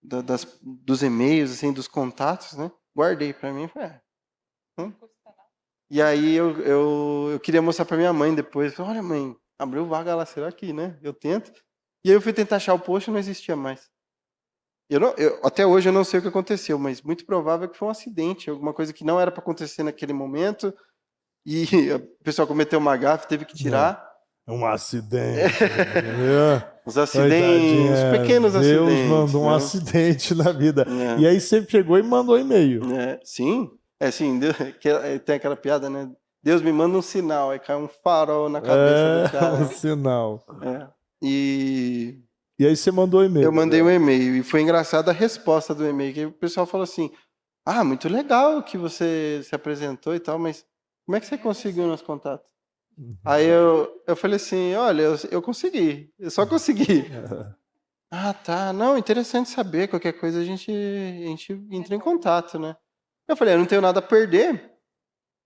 dos e-mails, assim, dos contatos, né? Guardei para mim e falei, E aí eu queria mostrar para minha mãe depois. Falei, olha, mãe, abriu vaga lá, será que, né? Eu tento. E aí eu fui tentar achar o post e não existia mais. Até hoje eu não sei o que aconteceu, mas muito provável que foi um acidente, alguma coisa que não era para acontecer naquele momento. E o pessoal cometeu uma gafe, teve que tirar. Um acidente. Os acidentes, os pequenos acidentes. Deus mandou um acidente na vida. E aí você chegou e mandou e-mail. Sim. Tem aquela piada, né? Deus me manda um sinal, aí cai um farol na cabeça do cara. Um sinal. E aí você mandou e-mail. Eu mandei um e-mail e foi engraçada a resposta do e-mail, que o pessoal falou assim, muito legal que você se apresentou e tal, mas como é que você conseguiu nos contatos? Aí eu falei assim, olha, eu consegui, eu só consegui. Tá, não, interessante saber, qualquer coisa a gente entra em contato, né? Eu falei, eu não tenho nada a perder,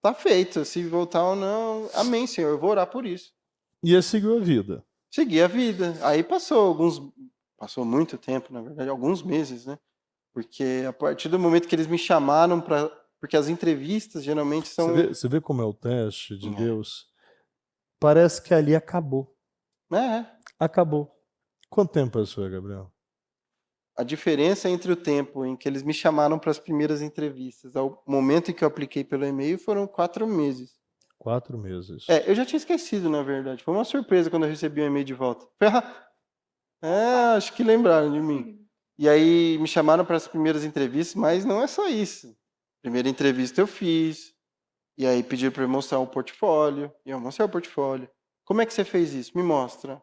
tá feito, se voltar ou não, amém, Senhor, eu vou orar por isso. E aí seguiu a vida. Segui a vida. Aí passou muito tempo, na verdade, alguns meses, né? Porque a partir do momento que eles me chamaram porque as entrevistas geralmente são... Você vê como é o teste de Deus? Parece que ali acabou. Acabou. Quanto tempo passou, Gabriel? A diferença entre o tempo em que eles me chamaram para as primeiras entrevistas ao momento em que eu apliquei pelo e-mail foram 4 meses. 4 meses. Eu já tinha esquecido, na verdade. Foi uma surpresa quando eu recebi o e-mail de volta. Acho que lembraram de mim. E aí me chamaram para as primeiras entrevistas, mas não é só isso. Primeira entrevista eu fiz, e aí pediram para eu mostrar o portfólio, e eu mostrei o portfólio. Como é que você fez isso? Me mostra.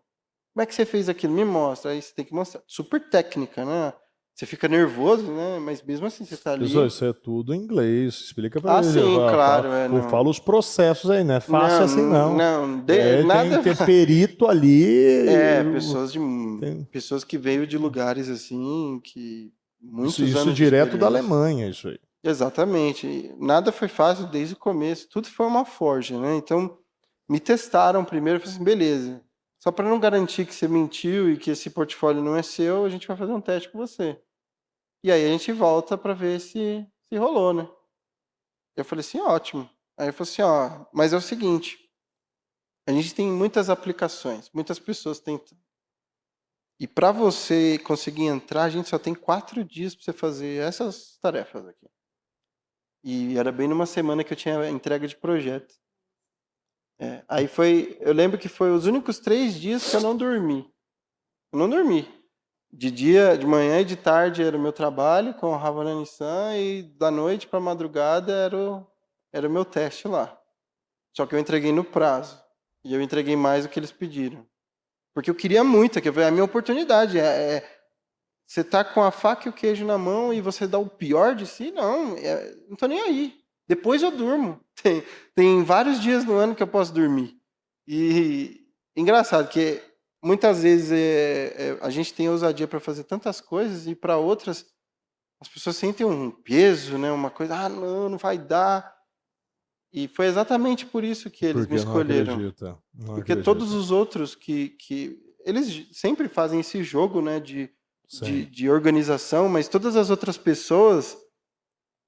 Como é que você fez aquilo? Me mostra. Aí você tem que mostrar. Super técnica, né? Você fica nervoso, né? Mas mesmo assim você está ali... Pessoal, isso é tudo em inglês. Explica para ele. Sim, claro. Fala os processos aí, não é fácil assim, não. Nada... Tem que ter perito ali. Pessoas que veio de lugares assim, que muitos anos isso direto da Alemanha, isso aí. Exatamente. Nada foi fácil desde o começo. Tudo foi uma forja, né? Então, me testaram primeiro e falei assim, beleza. Só para não garantir que você mentiu e que esse portfólio não é seu, a gente vai fazer um teste com você. E aí a gente volta para ver se rolou, né? Eu falei assim, ótimo. Aí eu falei assim, mas é o seguinte, a gente tem muitas aplicações, muitas pessoas tentando. E para você conseguir entrar, a gente só tem 4 dias para você fazer essas tarefas aqui. E era bem numa semana que eu tinha entrega de projeto. Aí eu lembro que foi os únicos 3 dias que eu não dormi. Eu não dormi. De manhã e de tarde era o meu trabalho com a Havana Nissan e da noite para madrugada era o meu teste lá. Só que eu entreguei no prazo. E eu entreguei mais do que eles pediram. Porque eu queria muito, que é a minha oportunidade. Você tá com a faca e o queijo na mão e você dá o pior de si? Não, não tô nem aí. Depois eu durmo. Tem vários dias no ano que eu posso dormir. E engraçado que muitas vezes a gente tem ousadia para fazer tantas coisas e para outras as pessoas sentem um peso, né? Uma coisa, não vai dar. E foi exatamente por isso que eles me Porque não escolheram. acredita. Não Porque acredita. todos os outros que eles sempre fazem esse jogo, né, de organização, mas todas as outras pessoas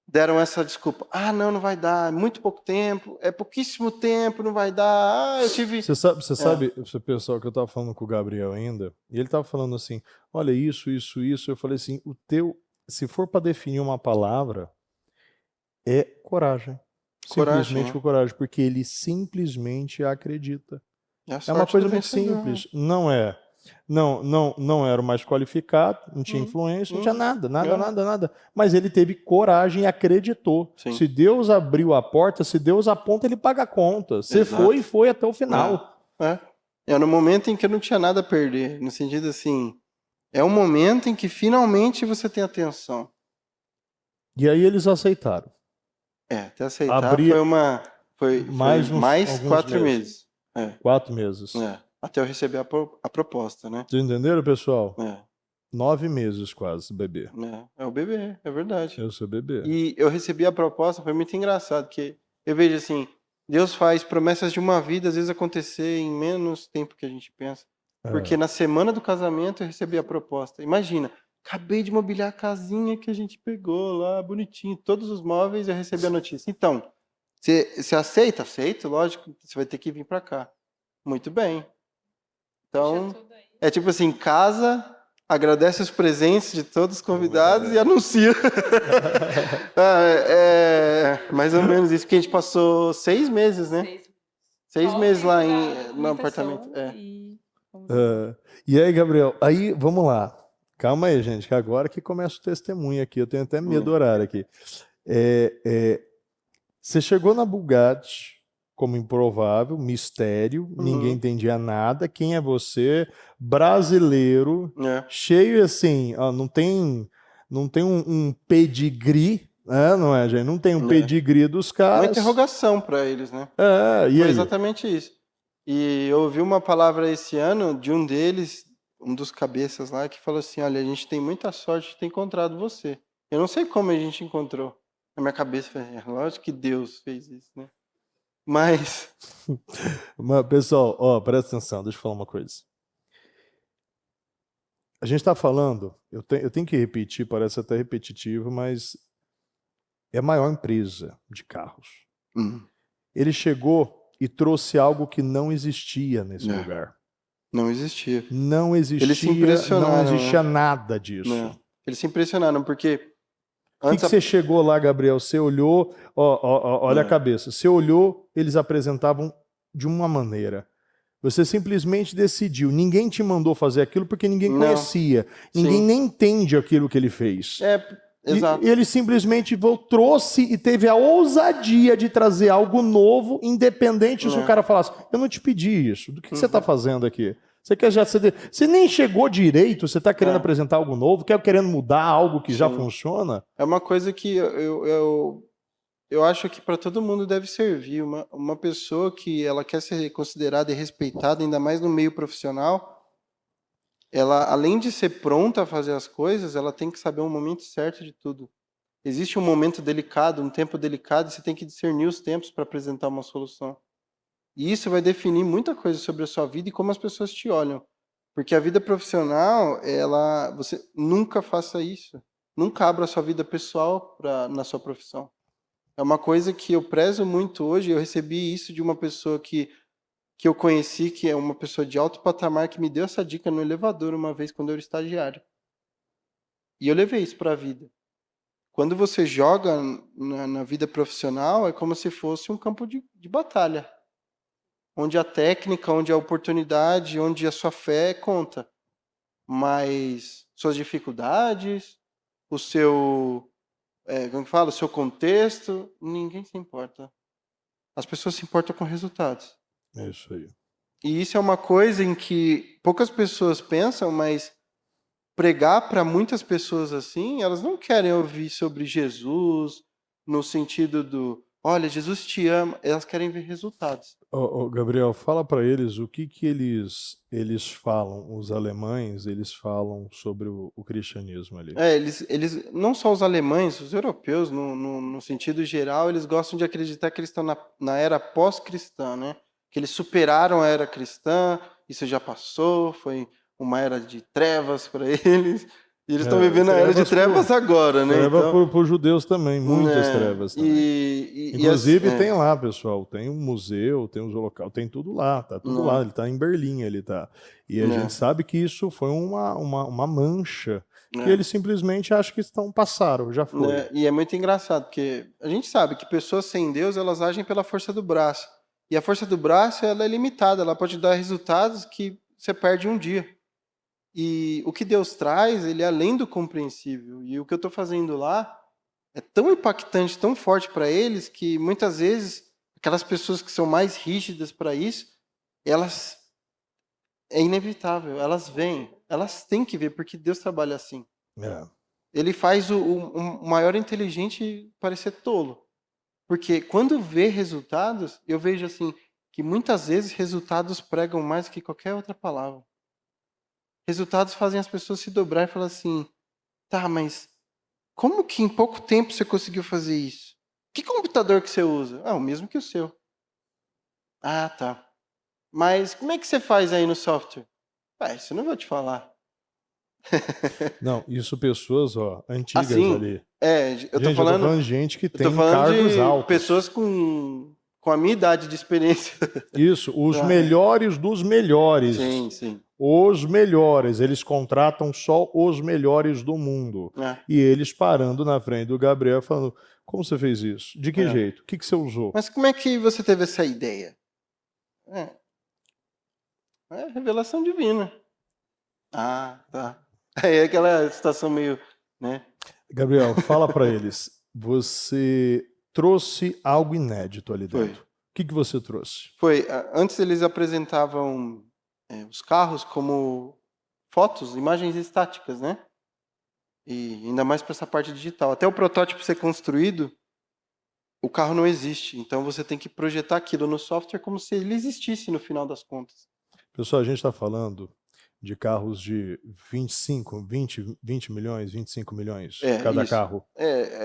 deram essa desculpa. Não vai dar, é muito pouco tempo, é pouquíssimo tempo, não vai dar. Eu tive. Você sabe, esse pessoal que eu estava falando com o Gabriel ainda, e ele estava falando assim, olha isso. Eu falei assim, se for para definir uma palavra, é coragem. Simplesmente Coragem, coragem, porque ele simplesmente acredita. é É uma coisa muito vencedor. simples. Não era o mais qualificado, não tinha influência, não tinha nada. Mas ele teve coragem e acreditou. Sim. Se Deus abriu a porta, se Deus aponta, ele paga a conta. Você Exato. foi até o final. É no momento em que eu não tinha nada a perder. No sentido assim, é um momento em que finalmente você tem atenção. E aí eles aceitaram. Até aceitar foi mais 4 meses. 4 meses. Até eu receber a proposta, né? Vocês entenderam, pessoal? 9 meses quase, bebê. É o bebê, é verdade. Eu sou bebê. E eu recebi a proposta, foi muito engraçado, porque eu vejo assim, Deus faz promessas de uma vida, às vezes acontecer em menos tempo que a gente pensa. Porque na semana do casamento eu recebi a proposta. Imagina, acabei de mobiliar a casinha que a gente pegou lá, bonitinho, todos os móveis, eu recebi a notícia. Então, você aceita? Aceito, lógico, você vai ter que vir para cá. Muito bem. Então, é tipo assim, casa, agradece os presentes de todos os convidados e anuncia. Mais ou menos isso, porque a gente passou 6 meses, né? 6 meses lá no apartamento. E aí, Gabriel, aí, vamos lá. Calma aí, gente, que agora que começa o testemunho aqui. Eu tenho até medo do horário aqui. Você chegou na Bugatti como improvável, mistério, ninguém entendia nada. Quem é você? Brasileiro, cheio assim, não tem um pedigree, não é, gente? Não tem um pedigree dos caras. Uma interrogação para eles, né? E foi aí? Exatamente isso. E eu ouvi uma palavra esse ano de um deles, um dos cabeças lá, que falou assim, olha, a gente tem muita sorte de ter encontrado você. Eu não sei como a gente encontrou. Na minha cabeça, lógico que Deus fez isso, né? Mas, pessoal, presta atenção, deixa eu falar uma coisa. A gente está falando, eu tenho que repetir, parece até repetitivo, mas é a maior empresa de carros. Ele chegou e trouxe algo que não existia nesse lugar. Não existia. Não existia, Eles se impressionaram, não existia nada disso. Eles se impressionaram, porque... O que você chegou lá, Gabriel? Você olhou, olha a cabeça. Você olhou, eles apresentavam de uma maneira. Você simplesmente decidiu. Ninguém te mandou fazer aquilo porque ninguém conhecia. Ninguém nem entende aquilo que ele fez. Exato. E ele simplesmente trouxe e teve a ousadia de trazer algo novo, independente se o cara falasse, eu não te pedi isso. Do que você está fazendo aqui? Você quer você nem chegou direito, você está querendo apresentar algo novo, querendo mudar algo que já funciona? É uma coisa que eu acho que para todo mundo deve servir. Uma pessoa que ela quer ser considerada e respeitada, ainda mais no meio profissional, ela, além de ser pronta a fazer as coisas, ela tem que saber o momento certo de tudo. Existe um momento delicado, um tempo delicado, e você tem que discernir os tempos para apresentar uma solução. E isso vai definir muita coisa sobre a sua vida e como as pessoas te olham. Porque a vida profissional, você nunca faça isso. Nunca abra a sua vida pessoal na sua profissão. É uma coisa que eu prezo muito hoje. Eu recebi isso de uma pessoa que eu conheci, que é uma pessoa de alto patamar, que me deu essa dica no elevador uma vez quando eu era estagiário. E eu levei isso para a vida. quando você joga na vida profissional, é como se fosse um campo de batalha, onde a técnica, onde a oportunidade, onde a sua fé conta. Mas suas dificuldades, o seu, como que fala, o seu contexto, ninguém se importa. As pessoas se importam com resultados. É isso aí. E isso é uma coisa em que poucas pessoas pensam, mas pregar para muitas pessoas assim, elas não querem ouvir sobre Jesus no sentido do, olha, Jesus te ama, elas querem ver resultados. Ô, Gabriel, fala para eles o que eles falam, os alemães, eles falam sobre o cristianismo ali. Eles, não só os alemães, os europeus, no sentido geral, eles gostam de acreditar que eles estão na era pós-cristã, né? Que eles superaram a era cristã, isso já passou, foi uma era de trevas para eles, e eles estão vivendo a era de trevas agora, né? Treva Então, por judeus também, muitas trevas também. Inclusive tem lá, pessoal, tem um museu, tem os holocausto, tem tudo lá, tá tudo lá, ele tá em Berlim, ele tá. E a gente sabe que isso foi uma mancha, que eles simplesmente acham que passaram, já foi. E é muito engraçado, porque a gente sabe que pessoas sem Deus, elas agem pela força do braço. E a força do braço, ela é limitada, ela pode dar resultados que você perde um dia. E o que Deus traz, ele é além do compreensível. E o que eu estou fazendo lá é tão impactante, tão forte para eles, que muitas vezes aquelas pessoas que são mais rígidas para isso, elas é inevitável, elas vêm, elas têm que ver, porque Deus trabalha assim. Ele faz o maior inteligente parecer tolo. Porque quando vê resultados, eu vejo assim, que muitas vezes resultados pregam mais que qualquer outra palavra. Resultados fazem as pessoas se dobrar e falar assim, tá, mas como que em pouco tempo você conseguiu fazer isso? Que computador que você usa? Ah, o mesmo que o seu. Ah, tá. Mas como é que você faz aí no software? Ah, isso eu não vou te falar. Não, isso pessoas, antigas ali. Eu tô falando de gente que tem cargos altos. Pessoas com a minha idade de experiência. Isso, os melhores dos melhores. Sim, sim. Os melhores, eles contratam só os melhores do mundo. E eles parando na frente do Gabriel falando, como você fez isso? De que jeito? O que você usou? Mas como é que você teve essa ideia? É revelação divina. Ah, tá. Aí é aquela situação meio, né? Gabriel, fala para eles, você trouxe algo inédito ali dentro. O que você trouxe? Antes eles apresentavam os carros como fotos, imagens estáticas, né? E ainda mais para essa parte digital. Até o protótipo ser construído, o carro não existe. Então você tem que projetar aquilo no software como se ele existisse no final das contas. Pessoal, a gente está falando de carros de 20 milhões, 25 milhões cada carro.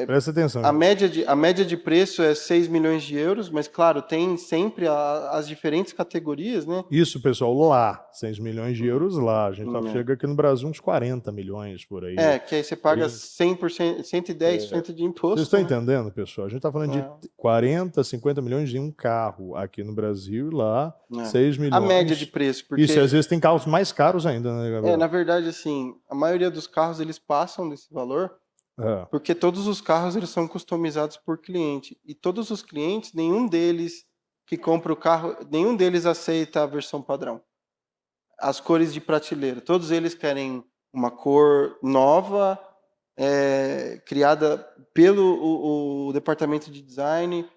Presta atenção. A média de preço é 6 milhões de euros, mas claro, tem sempre as diferentes categorias, né? Isso, pessoal, lá, 6 milhões de euros lá. A gente chega aqui no Brasil uns 40 milhões por aí. Que aí você paga 100%, 110% de imposto. Vocês estão entendendo, pessoal? A gente está falando de 40, 50 milhões de um carro aqui no Brasil e lá, 6 milhões. A média de preço. Porque... Isso, às vezes tem carros mais caros ainda, né, Gabriel? Na verdade, assim, a maioria dos carros, eles passam desse valor, porque todos os carros, eles são customizados por cliente. E todos os clientes, nenhum deles que compra o carro, nenhum deles aceita a versão padrão. As cores de prateleira. Todos eles querem uma cor nova, criada pelo o departamento de design.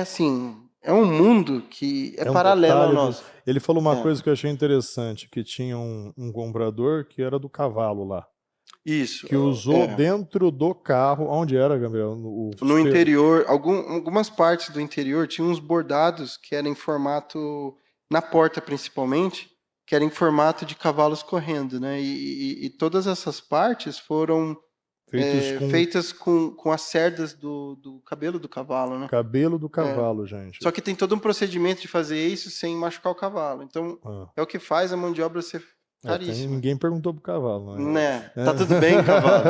Assim... É um mundo que é paralelo ao nosso. Ele falou uma coisa que eu achei interessante, que tinha um comprador que era do cavalo lá. Isso. Que usou dentro do carro. Onde era, Gabriel? No interior. Algumas partes do interior tinham uns bordados que eram em formato, na porta principalmente, que era em formato de cavalos correndo, né? E todas essas partes foram... feitas com as cerdas do cabelo do cavalo, né? Cabelo do cavalo, gente. Só que tem todo um procedimento de fazer isso sem machucar o cavalo. Então, é o que faz a mão de obra ser caríssima. Ninguém perguntou pro cavalo, né? Tá tudo bem, cavalo?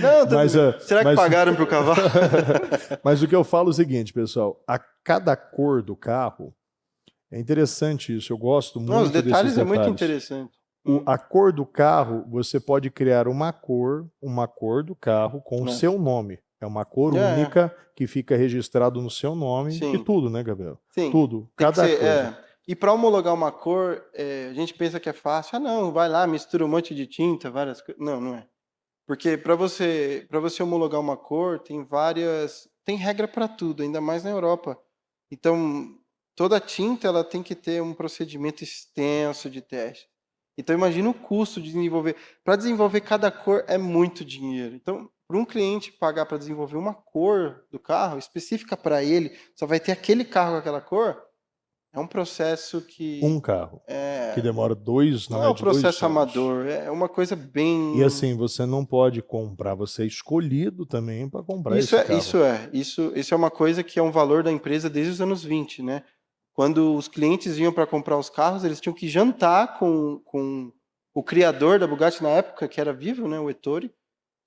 Não, tudo bem. Será que pagaram pro cavalo? Mas o que eu falo é o seguinte, pessoal. A cada cor do carro, é interessante isso. Eu gosto muito desses detalhes. Os detalhes é muito interessante. A cor do carro, você pode criar uma cor do carro com o É. seu nome. É uma cor É. única que fica registrado no seu nome. Sim. E tudo, né, Gabriel? Sim. Tudo. Tem que Cada ser, coisa. E para homologar uma cor, a gente pensa que é fácil. Ah, não, vai lá, mistura um monte de tinta, várias coisas. Não, não é. Porque para você homologar uma cor, tem regra para tudo, ainda mais na Europa. Então, toda tinta ela tem que ter um procedimento extenso de teste. Então, imagina o custo de desenvolver. Para desenvolver cada cor é muito dinheiro. Então, para um cliente pagar para desenvolver uma cor do carro específica para ele, só vai ter aquele carro com aquela cor, é um processo que... Um carro. Que demora Não é um processo amador, é uma coisa bem... E assim, você não pode comprar, você é escolhido também para comprar esse carro. Isso é uma coisa que é um valor da empresa desde os anos 20, né? Quando os clientes vinham para comprar os carros, eles tinham que jantar com o criador da Bugatti na época, que era vivo, né, o Ettore,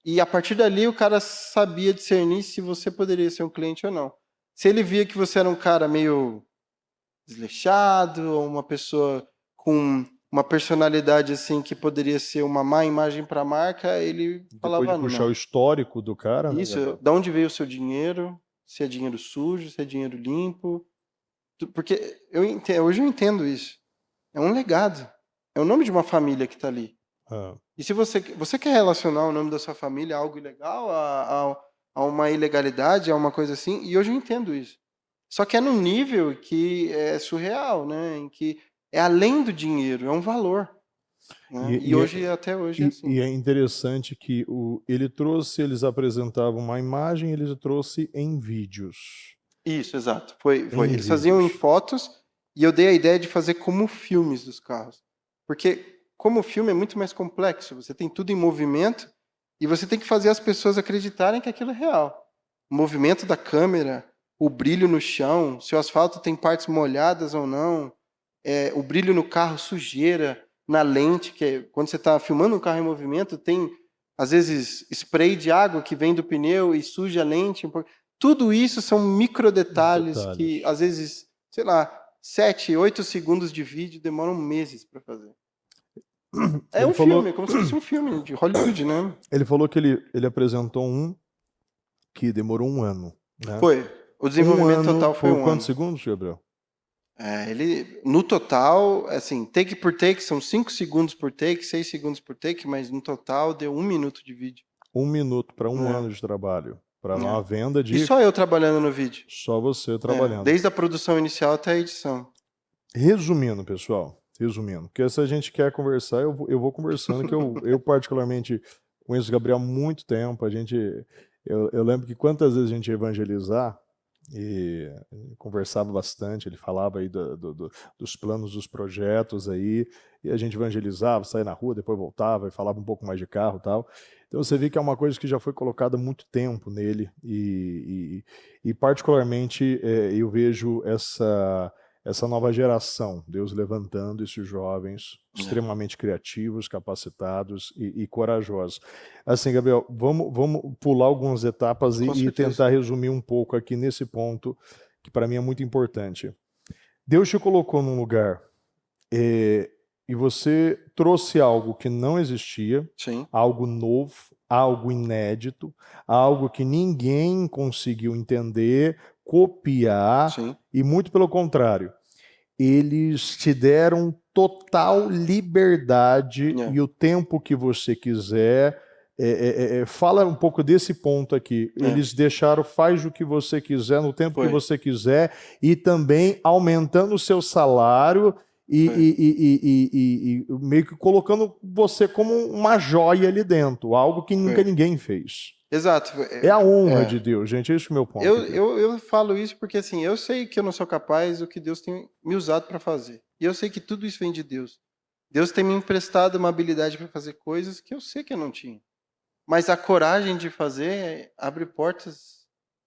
e a partir dali o cara sabia discernir se você poderia ser um cliente ou não. Se ele via que você era um cara meio desleixado, ou uma pessoa com uma personalidade assim que poderia ser uma má imagem para a marca, ele falava Depois de puxar não. o histórico do cara, né, Isso, Gabriel? da onde veio o seu dinheiro, se é dinheiro sujo, se é dinheiro limpo. Porque hoje eu entendo isso. É um legado. É o nome de uma família que está ali. E se você quer relacionar o nome da sua família a algo ilegal, a uma ilegalidade, a uma coisa assim, e hoje eu entendo isso. Só que é num nível que é surreal, né? Em que é além do dinheiro, é um valor. Né? Até hoje é assim. E é interessante que eles apresentavam uma imagem, ele trouxe em vídeos. Isso, exato. Foi. Eles faziam em fotos e eu dei a ideia de fazer como filmes dos carros. Porque como filme é muito mais complexo, você tem tudo em movimento e você tem que fazer as pessoas acreditarem que aquilo é real. O movimento da câmera, o brilho no chão, se o asfalto tem partes molhadas ou não, o brilho no carro, sujeira na lente, que é, quando você está filmando um carro em movimento, tem às vezes spray de água que vem do pneu e suja a lente. Tudo isso são microdetalhes que, às vezes, sei lá, 7, 8 segundos de vídeo demoram meses para fazer. É um filme, como se fosse um filme de Hollywood, né? Ele falou que ele apresentou um que demorou 1 ano. Né? Foi. O desenvolvimento total foi 1 ano. Por quantos segundos, Gabriel? No total, assim, take por take, são 5 segundos por take, 6 segundos por take, mas no total deu 1 minuto de vídeo. 1 minuto para 1 ano de trabalho. Para uma venda de... E só eu trabalhando no vídeo. Só você trabalhando. Desde a produção inicial até a edição. Resumindo, pessoal, porque se a gente quer conversar, eu vou conversando, que eu particularmente conheço o Gabriel há muito tempo. Eu lembro que quantas vezes a gente ia evangelizar e conversava bastante, ele falava aí dos planos, dos projetos aí, e a gente evangelizava, saía na rua, depois voltava e falava um pouco mais de carro e tal. Então você vê que é uma coisa que já foi colocada há muito tempo nele e particularmente eu vejo essa nova geração, Deus levantando esses jovens extremamente criativos, capacitados e corajosos. Assim, Gabriel, vamos pular algumas etapas e tentar resumir um pouco aqui nesse ponto, que para mim é muito importante. Deus te colocou num lugar e você trouxe algo que não existia, Sim. Algo novo, algo inédito, algo que ninguém conseguiu entender, copiar, Sim. E muito pelo contrário. Eles te deram total liberdade e o tempo que você quiser. Fala um pouco desse ponto aqui. Eles deixaram, faz o que você quiser, no tempo que você quiser, e também aumentando o seu salário e meio que colocando você como uma joia ali dentro, algo que nunca ninguém fez. Exato. É a honra de Deus, gente, esse é o meu ponto. Eu falo isso porque assim, eu sei que eu não sou capaz do que Deus tem me usado para fazer. E eu sei que tudo isso vem de Deus. Deus tem me emprestado uma habilidade para fazer coisas que eu sei que eu não tinha. Mas a coragem de fazer abre portas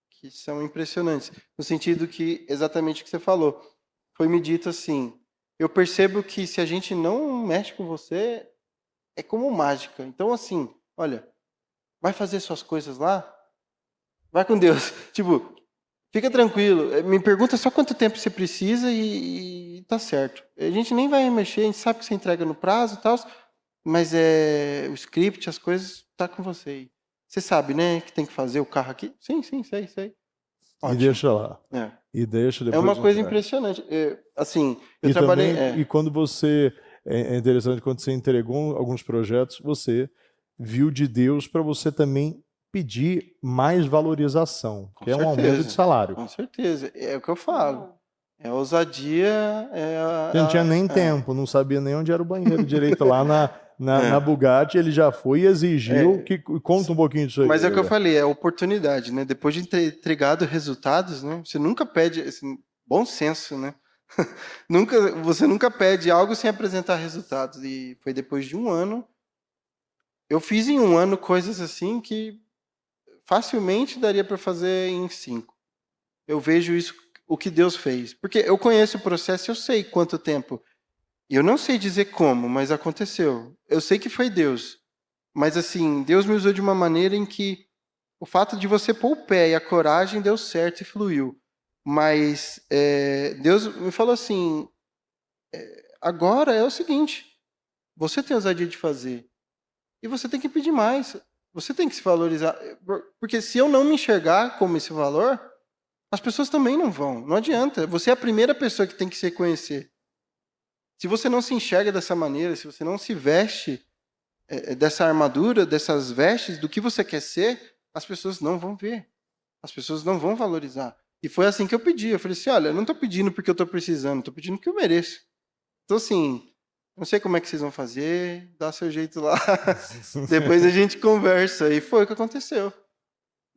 que são impressionantes. No sentido que, exatamente o que você falou, foi me dito assim, eu percebo que se a gente não mexe com você, é como mágica. Então assim, olha, vai fazer suas coisas lá? Vai com Deus. Tipo, fica tranquilo. Me pergunta só quanto tempo você precisa e tá certo. A gente nem vai mexer, a gente sabe que você entrega no prazo e tal, mas o script, as coisas, tá com você aí. Você sabe, né, que tem que fazer o carro aqui? Sim, sei. E Ótimo. deixa lá. É. E deixa É depois uma coisa entrega. impressionante. Assim, eu E trabalhei... também, e quando você, é interessante, quando você entregou alguns projetos, você viu de Deus para você também pedir mais valorização, Com que é um aumento de certeza, salário. com certeza. É o que eu falo. É a ousadia, Você não tinha nem tempo, não sabia nem onde era o banheiro direito lá na Bugatti, ele já foi e exigiu que conta um pouquinho disso aí. Mas é o que eu Gabriel. falei, é oportunidade, né? Depois de ter entregado resultados, né? Você nunca pede, assim, bom senso, né? Você nunca pede algo sem apresentar resultados. E foi depois de um ano. Eu fiz em um ano coisas assim que facilmente daria para fazer em 5. Eu vejo isso, o que Deus fez. Porque eu conheço o processo, eu sei quanto tempo. E eu não sei dizer como, mas aconteceu. Eu sei que foi Deus. Mas assim, Deus me usou de uma maneira em que o fato de você pôr o pé e a coragem deu certo e fluiu. Mas Deus me falou assim: agora é o seguinte, você tem ousadia de fazer. E você tem que pedir mais. Você tem que se valorizar. Porque se eu não me enxergar como esse valor, as pessoas também não vão. Não adianta. Você é a primeira pessoa que tem que se reconhecer. Se você não se enxerga dessa maneira, se você não se veste dessa armadura, dessas vestes, do que você quer ser, as pessoas não vão ver. As pessoas não vão valorizar. E foi assim que eu pedi. Eu falei assim, olha, eu não estou pedindo porque eu estou precisando, estou pedindo porque eu mereço. Então, assim, não sei como é que vocês vão fazer, dá seu jeito lá. Depois a gente conversa. E foi o que aconteceu.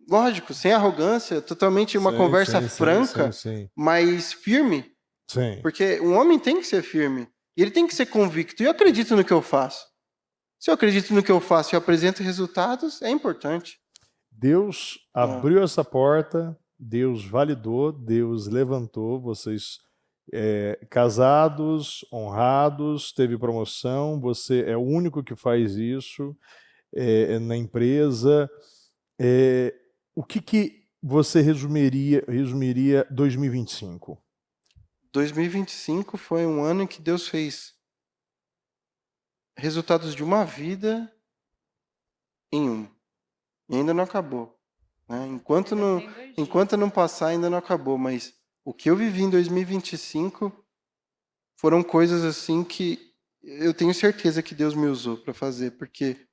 Lógico, sem arrogância, totalmente uma conversa franca, sim. mas firme. Sim. Porque um homem tem que ser firme. E ele tem que ser convicto. E eu acredito no que eu faço. Se eu acredito no que eu faço e eu apresento resultados, é importante. Deus abriu essa porta, Deus validou, Deus levantou vocês casados, honrados, teve promoção, você é o único que faz isso na empresa. O que você resumiria 2025? 2025 foi um ano em que Deus fez resultados de uma vida em um. E ainda não acabou. Né? Enquanto não passar, ainda não acabou. Mas o que eu vivi em 2025 foram coisas assim que eu tenho certeza que Deus me usou para fazer, porque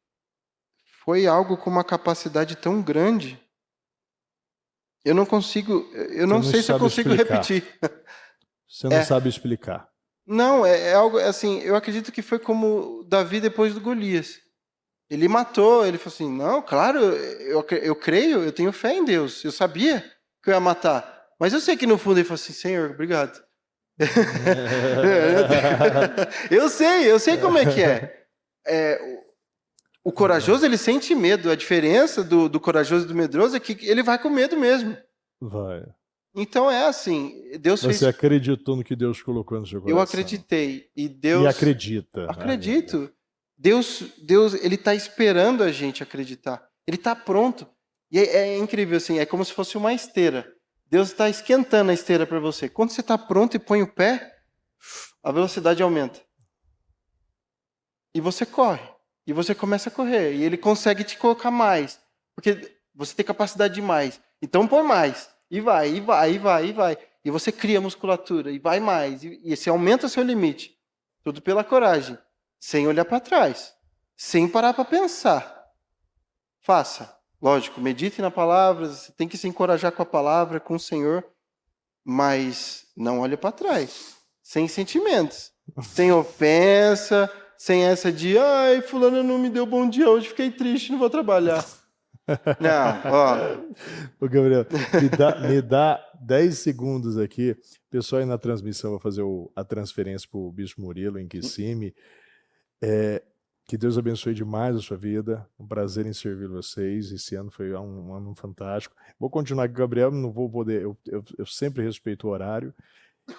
foi algo com uma capacidade tão grande. Eu não sei se eu consigo repetir. Você não sabe explicar. Não, é algo assim, eu acredito que foi como Davi depois do Golias. Ele matou, ele falou assim, não, claro, eu creio, eu tenho fé em Deus, eu sabia que eu ia matar. Mas eu sei que no fundo ele falou assim, Senhor, obrigado. eu sei como é que é. O corajoso, ele sente medo. A diferença do corajoso e do medroso é que ele vai com medo mesmo. Vai. Então é assim, Você acreditou no que Deus colocou no seu coração. Eu acreditei. E acredita. Acredito. Ainda. Deus, ele está esperando a gente acreditar. Ele está pronto. E é incrível, assim, é como se fosse uma esteira. Deus está esquentando a esteira para você. Quando você está pronto e põe o pé, a velocidade aumenta. E você corre. E você começa a correr. E ele consegue te colocar mais. Porque você tem capacidade de mais. Então põe mais. E vai. E você cria musculatura. E vai mais. E você aumenta o seu limite. Tudo pela coragem. Sem olhar para trás. Sem parar para pensar. Faça. Lógico, medite na palavra. Você tem que se encorajar com a palavra, com o Senhor. Mas não olhe para trás. Sem sentimentos. Sem ofensa. Sem essa de, ai, fulano não me deu bom dia hoje, fiquei triste, não vou trabalhar. Não, ó. Ô, Gabriel, me dá 10 segundos aqui. O pessoal aí na transmissão vai fazer a transferência para o Bispo Murilo, em Kissimmee. Que Deus abençoe demais a sua vida. Um prazer em servir vocês. Esse ano foi um ano fantástico. Vou continuar com o Gabriel, não vou poder. Eu sempre respeito o horário.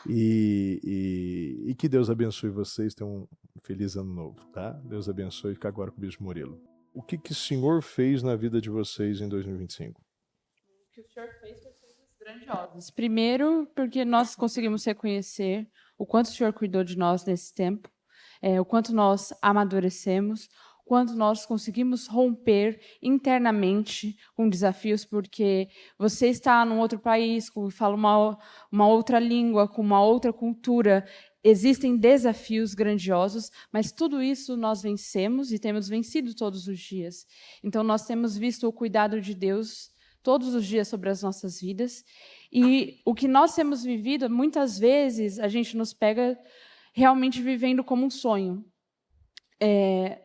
E que Deus abençoe vocês. Tenham um feliz ano novo, tá? Deus abençoe e fica agora com o Bispo Murilo. O que o Senhor fez na vida de vocês em 2025? O que o Senhor fez foi coisas grandiosas. Primeiro, porque nós conseguimos reconhecer o quanto o Senhor cuidou de nós nesse tempo. o quanto nós amadurecemos, o quanto nós conseguimos romper internamente com desafios, porque você está num outro país, fala uma outra língua, com uma outra cultura. Existem desafios grandiosos, mas tudo isso nós vencemos e temos vencido todos os dias. Então, nós temos visto o cuidado de Deus todos os dias sobre as nossas vidas. E o que nós temos vivido, muitas vezes, a gente nos pega realmente vivendo como um sonho.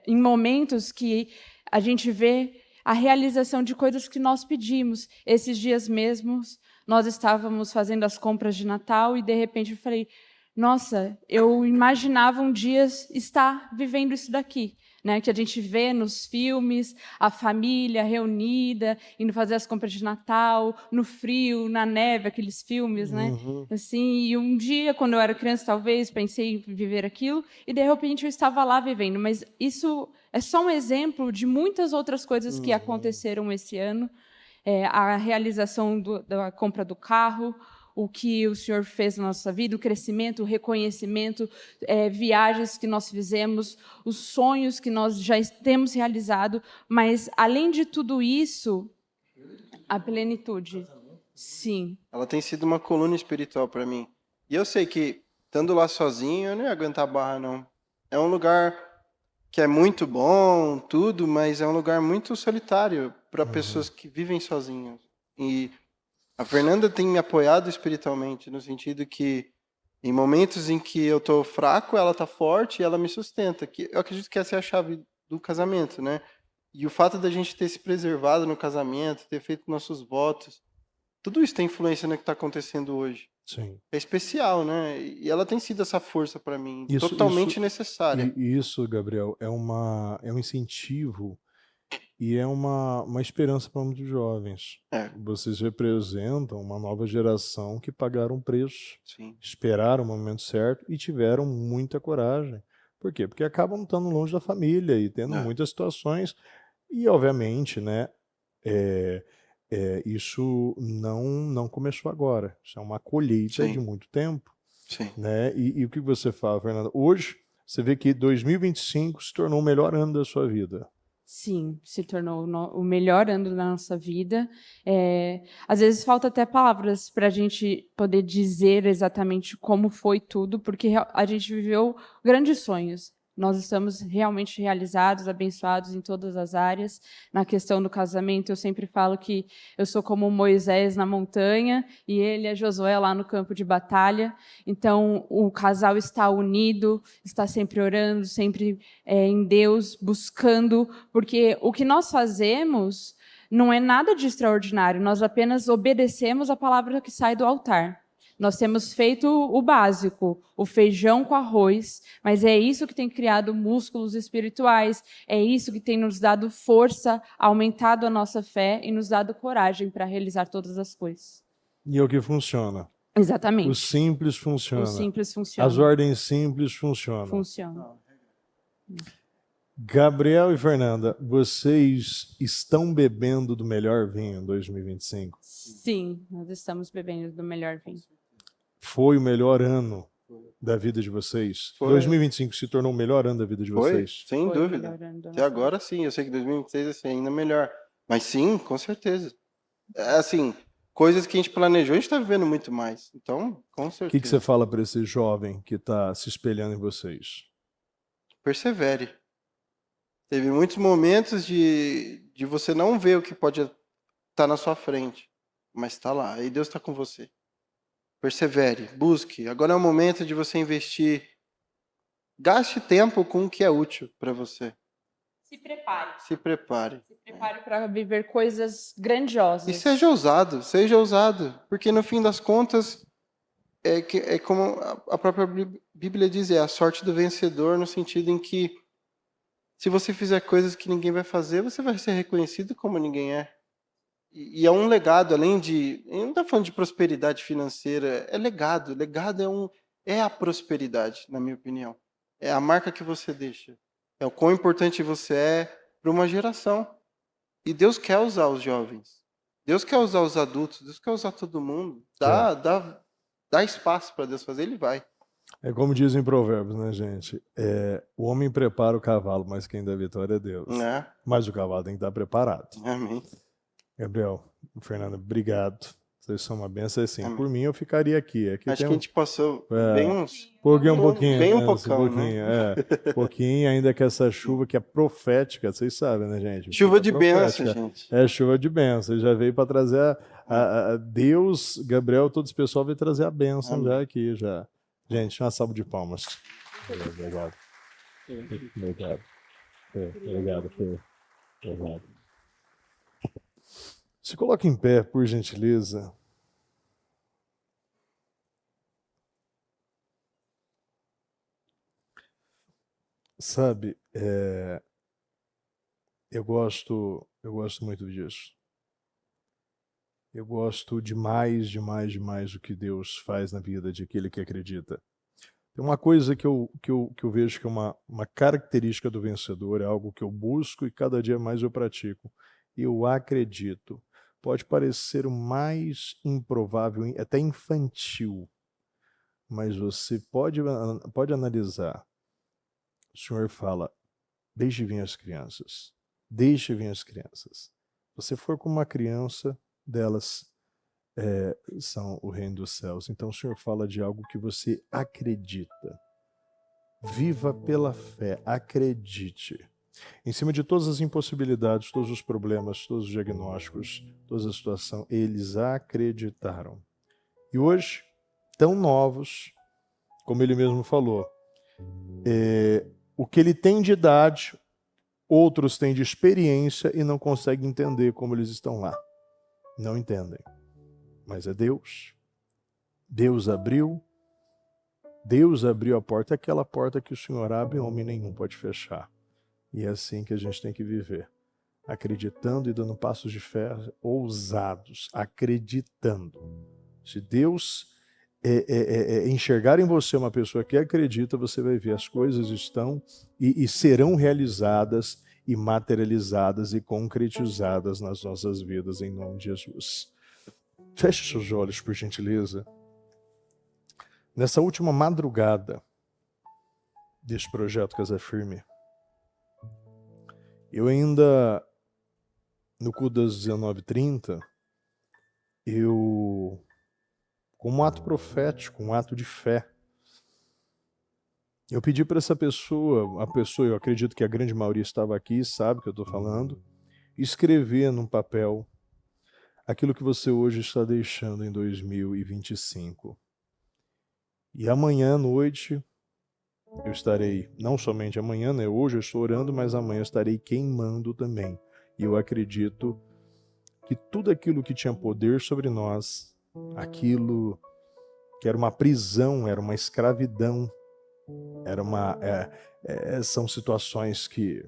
Em momentos que a gente vê a realização de coisas que nós pedimos. Esses dias mesmos, nós estávamos fazendo as compras de Natal e, de repente, eu falei, nossa, eu imaginava um dia estar vivendo isso daqui, né? Que a gente vê nos filmes, a família reunida, indo fazer as compras de Natal, no frio, na neve, aqueles filmes, né? Assim, e um dia, quando eu era criança, talvez, pensei em viver aquilo, e de repente eu estava lá vivendo. Mas isso é só um exemplo de muitas outras coisas que aconteceram esse ano. A realização da compra do carro, o que o Senhor fez na nossa vida, o crescimento, o reconhecimento, viagens que nós fizemos, os sonhos que nós já temos realizado, mas, além de tudo isso, a plenitude. Sim. Ela tem sido uma coluna espiritual para mim. E eu sei que, estando lá sozinho, eu não ia aguentar a barra, não. É um lugar que é muito bom, tudo, mas é um lugar muito solitário para pessoas que vivem sozinhas. E a Fernanda tem me apoiado espiritualmente, no sentido que, em momentos em que eu estou fraco, ela está forte e ela me sustenta. Que eu acredito que essa é a chave do casamento, né? E o fato da gente ter se preservado no casamento, ter feito nossos votos, tudo isso tem influência no que está acontecendo hoje. Sim. É especial, né? E ela tem sido essa força para mim, totalmente necessária. E isso, Gabriel, é um incentivo e é uma esperança para muitos jovens. Vocês representam uma nova geração que pagaram um preço, Sim. esperaram o momento certo e tiveram muita coragem. Por quê? Porque acabam estando longe da família e tendo muitas situações. E, obviamente, né, isso não começou agora. Isso é uma colheita de muito tempo. Sim. Né? E o que você fala, Fernanda? Hoje, você vê que 2025 se tornou o melhor ano da sua vida. Sim, se tornou o melhor ano da nossa vida. Às vezes falta até palavras para a gente poder dizer exatamente como foi tudo, porque a gente viveu grandes sonhos. Nós estamos realmente realizados, abençoados em todas as áreas. Na questão do casamento, eu sempre falo que eu sou como Moisés na montanha e ele é Josué lá no campo de batalha. Então, o casal está unido, está sempre orando, sempre em Deus, buscando, porque o que nós fazemos não é nada de extraordinário, nós apenas obedecemos a palavra que sai do altar. Nós temos feito o básico, o feijão com arroz, mas é isso que tem criado músculos espirituais, é isso que tem nos dado força, aumentado a nossa fé e nos dado coragem para realizar todas as coisas. E é o que funciona. Exatamente. O simples funciona. O simples funciona. As ordens simples funcionam. Funciona. Gabriel e Fernanda, vocês estão bebendo do melhor vinho em 2025? Sim, nós estamos bebendo do melhor vinho. Foi o melhor ano da vida de vocês? Foi. 2025 se tornou o melhor ano da vida de vocês? Sem dúvida. Até agora, sim. Eu sei que 2026 vai ser ainda melhor. Mas sim, com certeza. Assim, coisas que a gente planejou, a gente está vivendo muito mais. Então, com certeza. O que você fala para esse jovem que está se espelhando em vocês? Persevere. Teve muitos momentos de você não ver o que pode estar na sua frente, mas está lá. Aí Deus está com você. Persevere, busque. Agora é o momento de você investir. Gaste tempo com o que é útil para você. Se prepare. Se prepare. Se prepare para viver coisas grandiosas. E seja ousado, porque no fim das contas, é como a própria Bíblia diz, é a sorte do vencedor, no sentido em que se você fizer coisas que ninguém vai fazer, você vai ser reconhecido como ninguém é. E é um legado, além de... Eu não estou falando de prosperidade financeira, é legado. Legado é a prosperidade, na minha opinião. É a marca que você deixa. É o quão importante você é para uma geração. E Deus quer usar os jovens. Deus quer usar os adultos. Deus quer usar todo mundo. Dá espaço para Deus fazer, Ele vai. É como dizem Provérbios, né, gente? O homem prepara o cavalo, mas quem dá vitória é Deus. Mas o cavalo tem que estar preparado. Amém. Gabriel, Fernanda, obrigado. Vocês são uma benção. Assim, Amém. por mim, eu ficaria aqui. Aqui Acho tem que a gente passou bem uns... pouquinho, bem um né? pocão, Pouquinho, pouquinho, ainda que essa chuva que é profética, vocês sabem, né, gente? Chuva de bênção, gente. É chuva de bênção. Ele já veio para trazer a Deus, Gabriel, todo esse pessoal veio trazer a bênção. Amém. Já aqui, já. Gente, uma salva de palmas. Obrigado. Obrigado. Obrigado. Se coloque em pé, por gentileza. Sabe, eu gosto muito disso. Eu gosto demais do que Deus faz na vida de aquele que acredita. Tem uma coisa que eu vejo que é uma característica do vencedor, é algo que eu busco e cada dia mais eu pratico. Eu acredito. Pode parecer o mais improvável, até infantil, mas você pode analisar. O Senhor fala, deixe vir as crianças. Deixe vir as crianças. Se você for como uma criança, delas são o reino dos céus. Então o Senhor fala de algo que você acredita. Viva pela fé, acredite. Em cima de todas as impossibilidades, todos os problemas, todos os diagnósticos, toda a situação, eles acreditaram. E hoje, tão novos, como ele mesmo falou, o que ele tem de idade, outros têm de experiência e não conseguem entender como eles estão lá. Não entendem. Mas é Deus. Deus abriu a porta, aquela porta que o Senhor abre, homem nenhum pode fechar. E é assim que a gente tem que viver. Acreditando e dando passos de fé ousados. Acreditando. Se Deus enxergar em você uma pessoa que acredita, você vai ver as coisas estão e serão realizadas e materializadas e concretizadas nas nossas vidas, em nome de Jesus. Feche seus olhos, por gentileza. Nessa última madrugada deste projeto Casa Firme, eu ainda, no culto das 19h30, como um ato profético, um ato de fé, eu pedi para essa pessoa, eu acredito que a grande maioria estava aqui, sabe o que eu estou falando, escrever num papel aquilo que você hoje está deixando em 2025. E amanhã à noite, eu estarei, não somente amanhã, né? Hoje eu estou orando, mas amanhã eu estarei queimando também. E eu acredito que tudo aquilo que tinha poder sobre nós, aquilo que era uma prisão, era uma escravidão, são situações que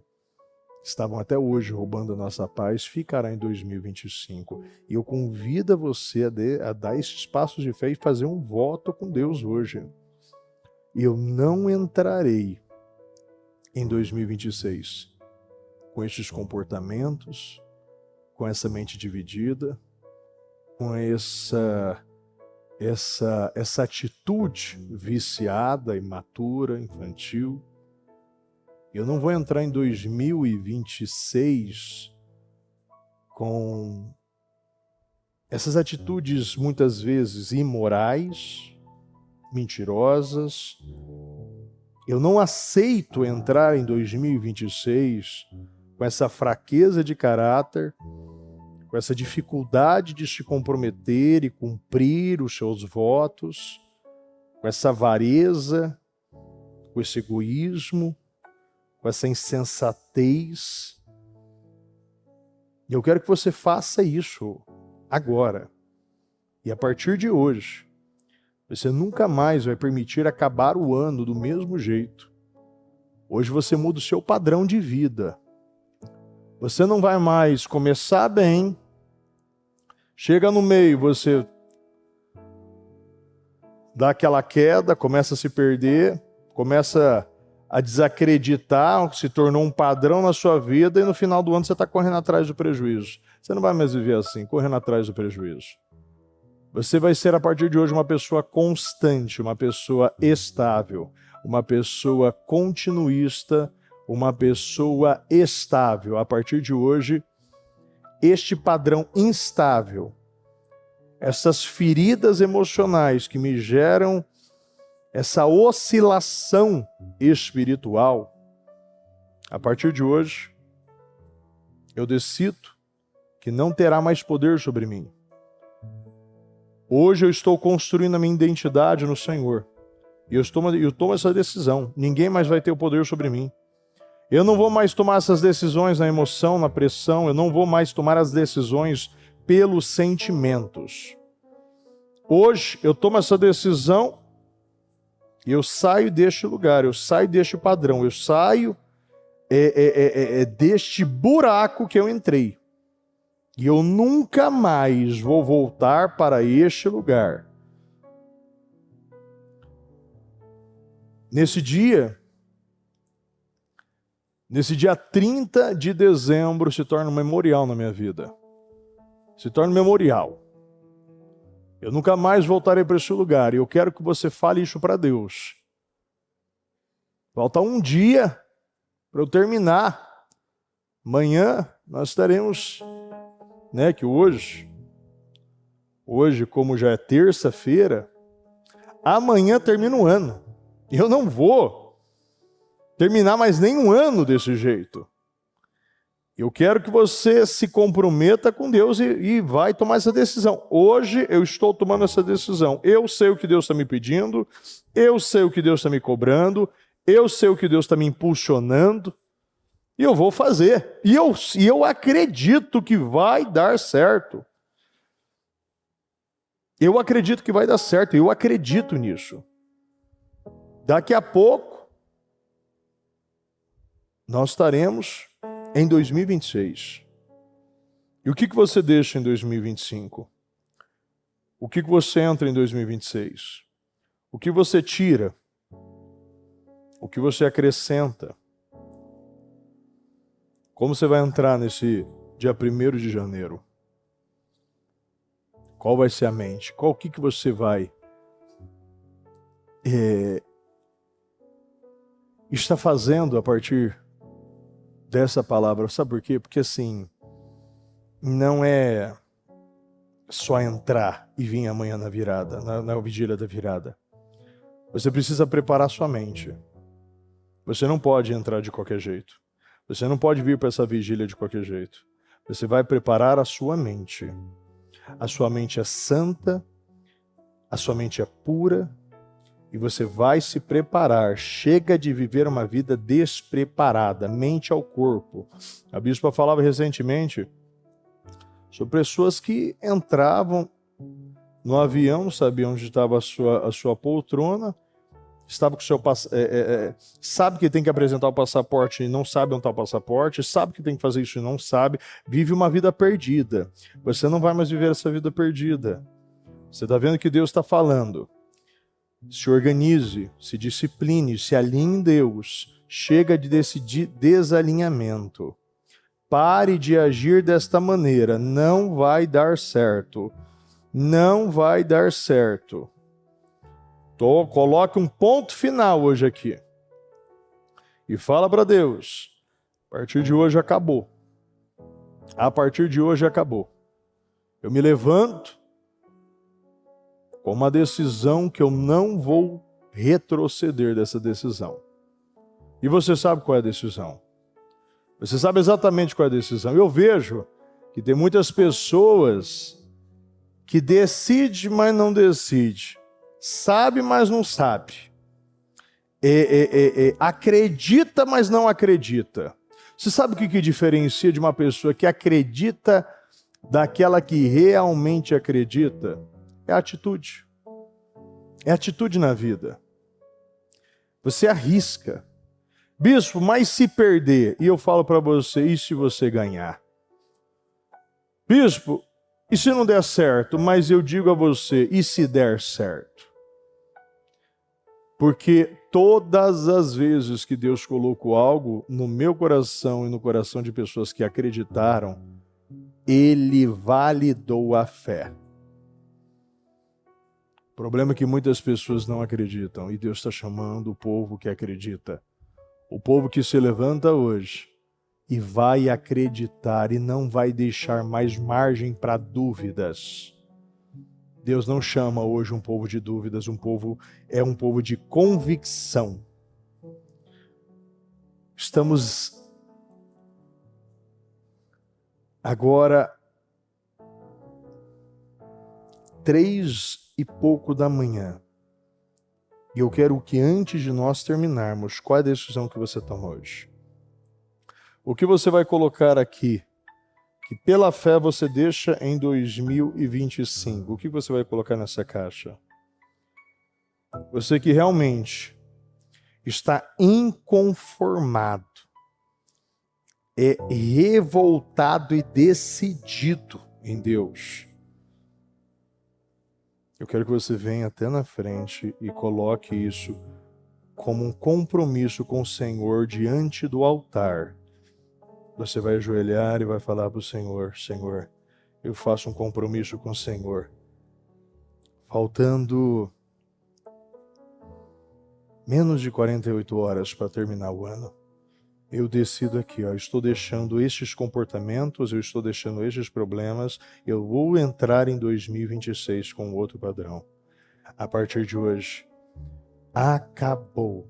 estavam até hoje roubando a nossa paz, ficará em 2025. E eu convido você a dar esses passos de fé e fazer um voto com Deus hoje. Eu não entrarei em 2026 com estes comportamentos, com essa mente dividida, com essa atitude viciada, imatura, infantil. Eu não vou entrar em 2026 com essas atitudes muitas vezes imorais, mentirosas. Eu não aceito entrar em 2026 com essa fraqueza de caráter, com essa dificuldade de se comprometer e cumprir os seus votos, com essa avareza, com esse egoísmo, com essa insensatez. E eu quero que você faça isso agora. E a partir de hoje, você nunca mais vai permitir acabar o ano do mesmo jeito. Hoje você muda o seu padrão de vida. Você não vai mais começar bem, chega no meio, você dá aquela queda, começa a se perder, começa a desacreditar, se tornou um padrão na sua vida e no final do ano você está correndo atrás do prejuízo. Você não vai mais viver assim, correndo atrás do prejuízo. Você vai ser, a partir de hoje, uma pessoa constante, uma pessoa estável, uma pessoa continuista, uma pessoa estável. A partir de hoje, este padrão instável, essas feridas emocionais que me geram essa oscilação espiritual, a partir de hoje, eu decido que não terá mais poder sobre mim. Hoje eu estou construindo a minha identidade no Senhor. E eu tomo essa decisão. Ninguém mais vai ter o poder sobre mim. Eu não vou mais tomar essas decisões na emoção, na pressão. Eu não vou mais tomar as decisões pelos sentimentos. Hoje eu tomo essa decisão e eu saio deste lugar, eu saio deste padrão, eu saio deste buraco que eu entrei. E eu nunca mais vou voltar para este lugar. Nesse dia 30 de dezembro, se torna um memorial na minha vida. Se torna um memorial. Eu nunca mais voltarei para esse lugar. E eu quero que você fale isso para Deus. Falta um dia para eu terminar. Amanhã nós estaremos... que hoje, como já é terça-feira, amanhã termina o ano. E eu não vou terminar mais nenhum ano desse jeito. Eu quero que você se comprometa com Deus e vai tomar essa decisão. Hoje eu estou tomando essa decisão. Eu sei o que Deus está me pedindo, eu sei o que Deus está me cobrando, eu sei o que Deus está me impulsionando. E eu vou fazer. E eu acredito que vai dar certo. Eu acredito que vai dar certo. Eu acredito nisso. Daqui a pouco, nós estaremos em 2026. E o que você deixa em 2025? O que você entra em 2026? O que você tira? O que você acrescenta? Como você vai entrar nesse dia 1º de janeiro? Qual vai ser a mente? O que você vai estar fazendo a partir dessa palavra? Sabe por quê? Porque assim, não é só entrar e vir amanhã na virada, na vigília da virada. Você precisa preparar sua mente. Você não pode entrar de qualquer jeito. Você não pode vir para essa vigília de qualquer jeito. Você vai preparar a sua mente. A sua mente é santa, a sua mente é pura, e você vai se preparar. Chega de viver uma vida despreparada, mente ao corpo. A bispa falava recentemente sobre pessoas que entravam no avião, não sabiam onde estava a sua poltrona, estava com o seu sabe que tem que apresentar o passaporte e não sabe onde está o passaporte, sabe que tem que fazer isso e não sabe, vive uma vida perdida. Você não vai mais viver essa vida perdida. Você está vendo que Deus está falando. Se organize, se discipline, se alinhe em Deus. Chega de decidir desalinhamento. Pare de agir desta maneira. Não vai dar certo. Não vai dar certo. Coloque um ponto final hoje aqui. E fala para Deus. A partir de hoje acabou. A partir de hoje acabou. Eu me levanto com uma decisão que eu não vou retroceder dessa decisão. E você sabe qual é a decisão. Você sabe exatamente qual é a decisão. Eu vejo que tem muitas pessoas que decidem, mas não decidem. Sabe, mas não sabe. Acredita, mas não acredita. Você sabe o que diferencia de uma pessoa que acredita daquela que realmente acredita? É a atitude. É a atitude na vida. Você arrisca. Bispo, mas se perder? E eu falo para você, e se você ganhar? Bispo, e se não der certo? Mas eu digo a você, e se der certo? Porque todas as vezes que Deus colocou algo no meu coração e no coração de pessoas que acreditaram, Ele validou a fé. problema é que muitas pessoas não acreditam e Deus está chamando o povo que acredita. O povo que se levanta hoje e vai acreditar e não vai deixar mais margem para dúvidas. Deus não chama hoje um povo de dúvidas, é um povo de convicção. Estamos agora 3 e pouco da manhã. E eu quero que antes de nós terminarmos, qual é a decisão que você toma hoje? O que você vai colocar aqui, que pela fé você deixa em 2025? O que você vai colocar nessa caixa? Você que realmente está inconformado, é revoltado e decidido em Deus. Eu quero que você venha até na frente e coloque isso como um compromisso com o Senhor diante do altar. Você vai ajoelhar e vai falar para o Senhor: Senhor, eu faço um compromisso com o Senhor. Faltando menos de 48 horas para terminar o ano, eu decido aqui, estou deixando estes comportamentos, eu estou deixando estes problemas, eu vou entrar em 2026 com outro padrão. A partir de hoje, acabou.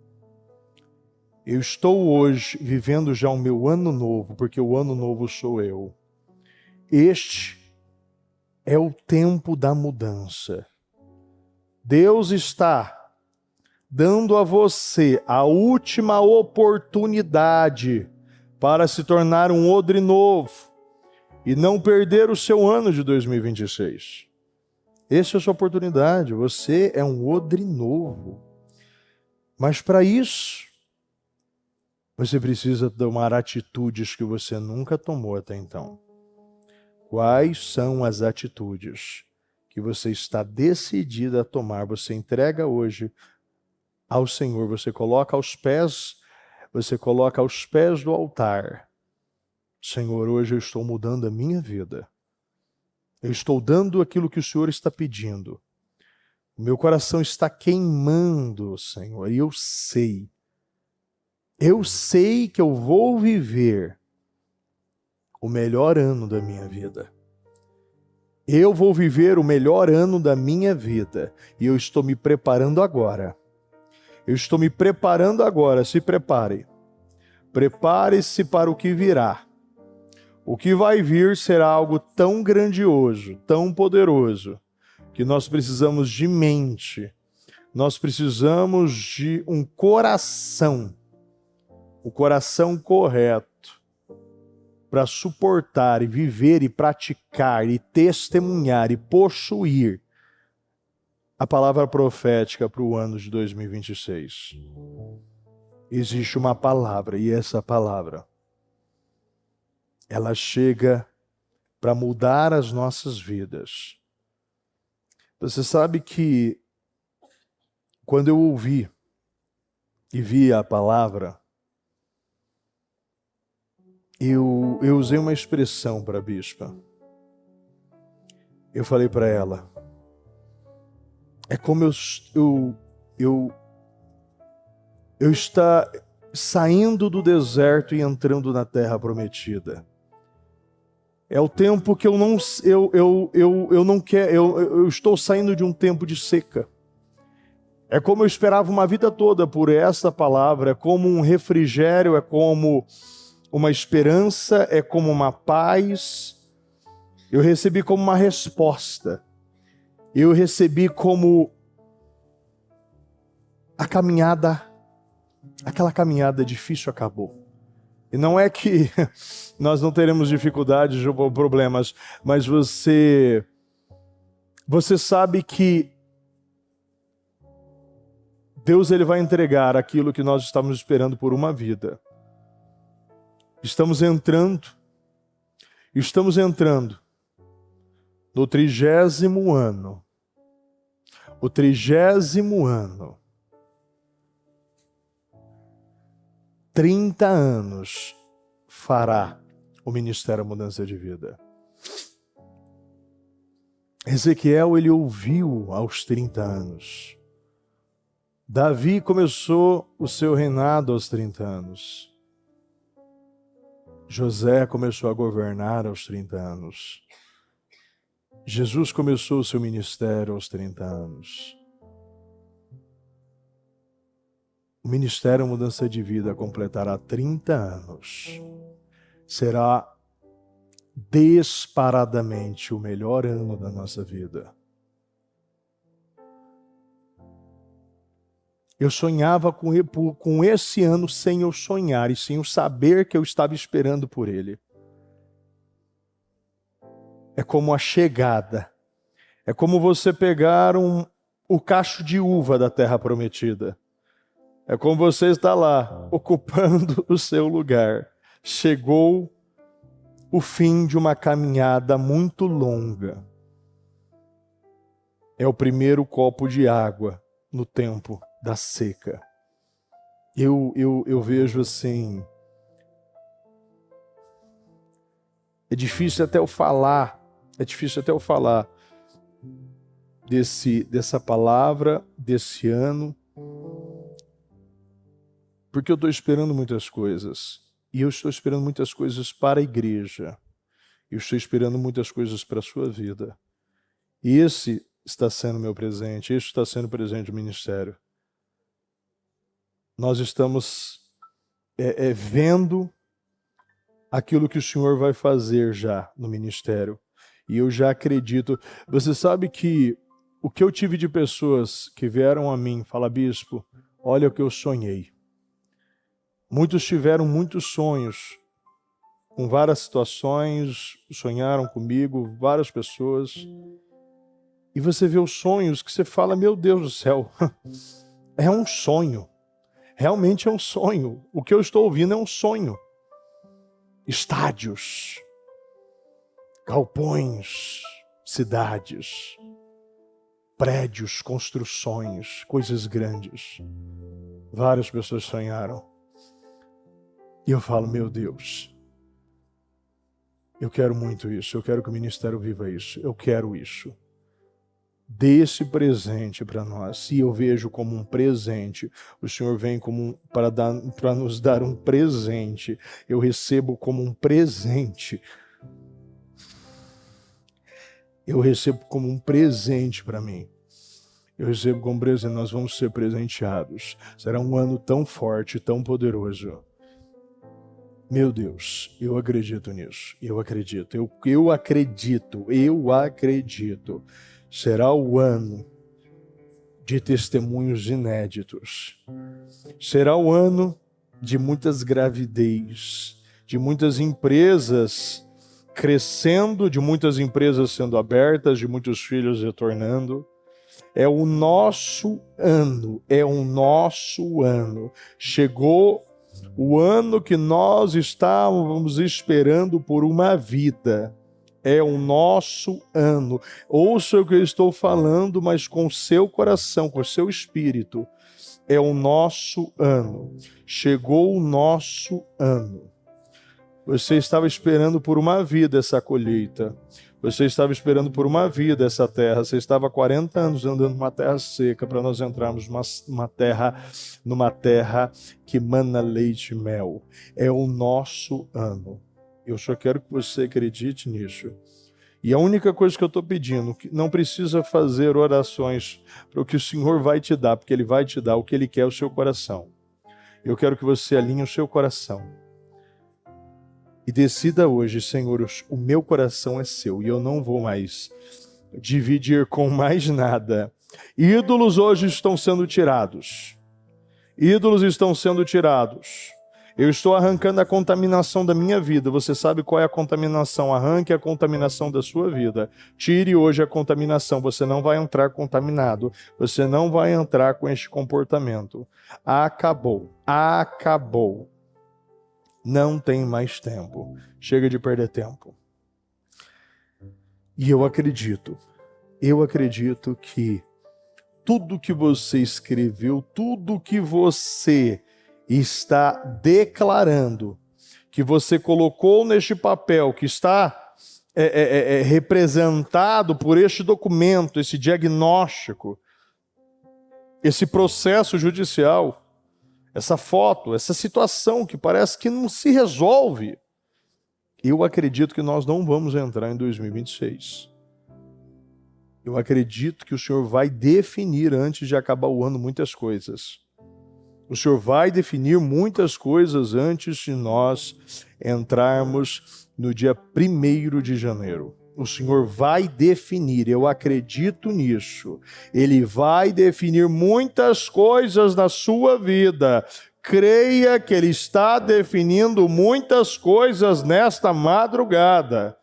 Eu estou hoje vivendo já o meu ano novo, porque o ano novo sou eu. Este é o tempo da mudança. Deus está dando a você a última oportunidade para se tornar um odre novo e não perder o seu ano de 2026. Essa é a sua oportunidade, você é um odre novo. Mas para isso, você precisa tomar atitudes que você nunca tomou até então. Quais são as atitudes que você está decidida a tomar? Você entrega hoje ao Senhor, você coloca aos pés do altar. Senhor, hoje eu estou mudando a minha vida. Eu estou dando aquilo que o Senhor está pedindo. O meu coração está queimando, Senhor, e eu sei que eu vou viver o melhor ano da minha vida. Eu vou viver o melhor ano da minha vida e eu estou me preparando agora. Eu estou me preparando agora, se prepare. Prepare-se para o que virá. O que vai vir será algo tão grandioso, tão poderoso, que nós precisamos de mente, nós precisamos de um coração, o coração correto, para suportar e viver e praticar e testemunhar e possuir a palavra profética para o ano de 2026. Existe uma palavra e essa palavra, ela chega para mudar as nossas vidas. Você sabe que quando eu ouvi e vi a palavra, eu usei uma expressão para a bispa. Eu falei para ela, é como eu estar saindo do deserto e entrando na terra prometida. É o tempo que eu estou saindo de um tempo de seca. É como eu esperava uma vida toda por essa palavra, é como um refrigério, é como uma esperança, é como uma paz. Eu recebi como uma resposta. Eu recebi como a caminhada, aquela caminhada difícil acabou. E não é que nós não teremos dificuldades ou problemas, mas você sabe que Deus ele vai entregar aquilo que nós estamos esperando por uma vida. Estamos entrando no 30º ano. O 30º ano. 30 anos fará o Ministério Mudança de Vida. Ezequiel, ele ouviu aos 30 anos. Davi começou o seu reinado aos 30 anos. José começou a governar aos 30 anos. Jesus começou o seu ministério aos 30 anos. O ministério Mudança de Vida completará 30 anos. Será disparadamente o melhor ano da nossa vida. Eu sonhava com esse ano sem eu sonhar e sem eu saber que eu estava esperando por ele. É como a chegada. É como você pegar o cacho de uva da terra prometida. É como você está lá, ocupando o seu lugar. Chegou o fim de uma caminhada muito longa. É o primeiro copo de água no tempo da seca. Eu vejo assim, é difícil até eu falar dessa palavra, desse ano, porque eu estou esperando muitas coisas. E eu estou esperando muitas coisas para a igreja. Eu estou esperando muitas coisas para a sua vida. E esse está sendo meu presente, esse está sendo o presente do ministério. Nós estamos vendo aquilo que o Senhor vai fazer já no ministério. E eu já acredito. Você sabe que o que eu tive de pessoas que vieram a mim, fala, bispo, olha o que eu sonhei. Muitos tiveram muitos sonhos, com várias situações, sonharam comigo, várias pessoas. E você vê os sonhos que você fala, meu Deus do céu, é um sonho. Realmente é um sonho. O que eu estou ouvindo é um sonho. Estádios, galpões, cidades, prédios, construções, coisas grandes. Várias pessoas sonharam. E eu falo, meu Deus, eu quero muito isso, eu quero que o ministério viva isso, eu quero isso. Dê esse presente para nós. E eu vejo como um presente. O Senhor vem para nos dar um presente. Eu recebo como um presente. Eu recebo como um presente para mim. Eu recebo como presente. Nós vamos ser presenteados. Será um ano tão forte, tão poderoso. Meu Deus, eu acredito nisso. Eu acredito. Eu acredito. Será o ano de testemunhos inéditos. Será o ano de muitas gravidez, de muitas empresas crescendo, de muitas empresas sendo abertas, de muitos filhos retornando. É o nosso ano, Chegou o ano que nós estávamos esperando por uma vida. É o nosso ano. Ouça o que eu estou falando, mas com o seu coração, com o seu espírito. É o nosso ano. Chegou o nosso ano. Você estava esperando por uma vida essa colheita. Você estava esperando por uma vida essa terra. Você estava há 40 anos andando numa terra seca para nós entrarmos numa terra que mana leite e mel. É o nosso ano. Eu só quero que você acredite nisso. E a única coisa que eu estou pedindo, que não precisa fazer orações para o que o Senhor vai te dar, porque Ele vai te dar o que Ele quer, o seu coração. Eu quero que você alinhe o seu coração. E decida hoje, Senhor, o meu coração é seu e eu não vou mais dividir com mais nada. Ídolos hoje estão sendo tirados. Ídolos estão sendo tirados. Eu estou arrancando a contaminação da minha vida. Você sabe qual é a contaminação? Arranque a contaminação da sua vida. Tire hoje a contaminação. Você não vai entrar contaminado. Você não vai entrar com este comportamento. Acabou. Acabou. Não tem mais tempo. Chega de perder tempo. E eu acredito que tudo que você escreveu, tudo que você está declarando, que você colocou neste papel, que está representado por este documento, esse diagnóstico, esse processo judicial, essa foto, essa situação que parece que não se resolve. Eu acredito que nós não vamos entrar em 2026. Eu acredito que o Senhor vai definir antes de acabar o ano muitas coisas. O Senhor vai definir muitas coisas antes de nós entrarmos no dia 1º de janeiro. O Senhor vai definir, eu acredito nisso. Ele vai definir muitas coisas na sua vida. Creia que Ele está definindo muitas coisas nesta madrugada.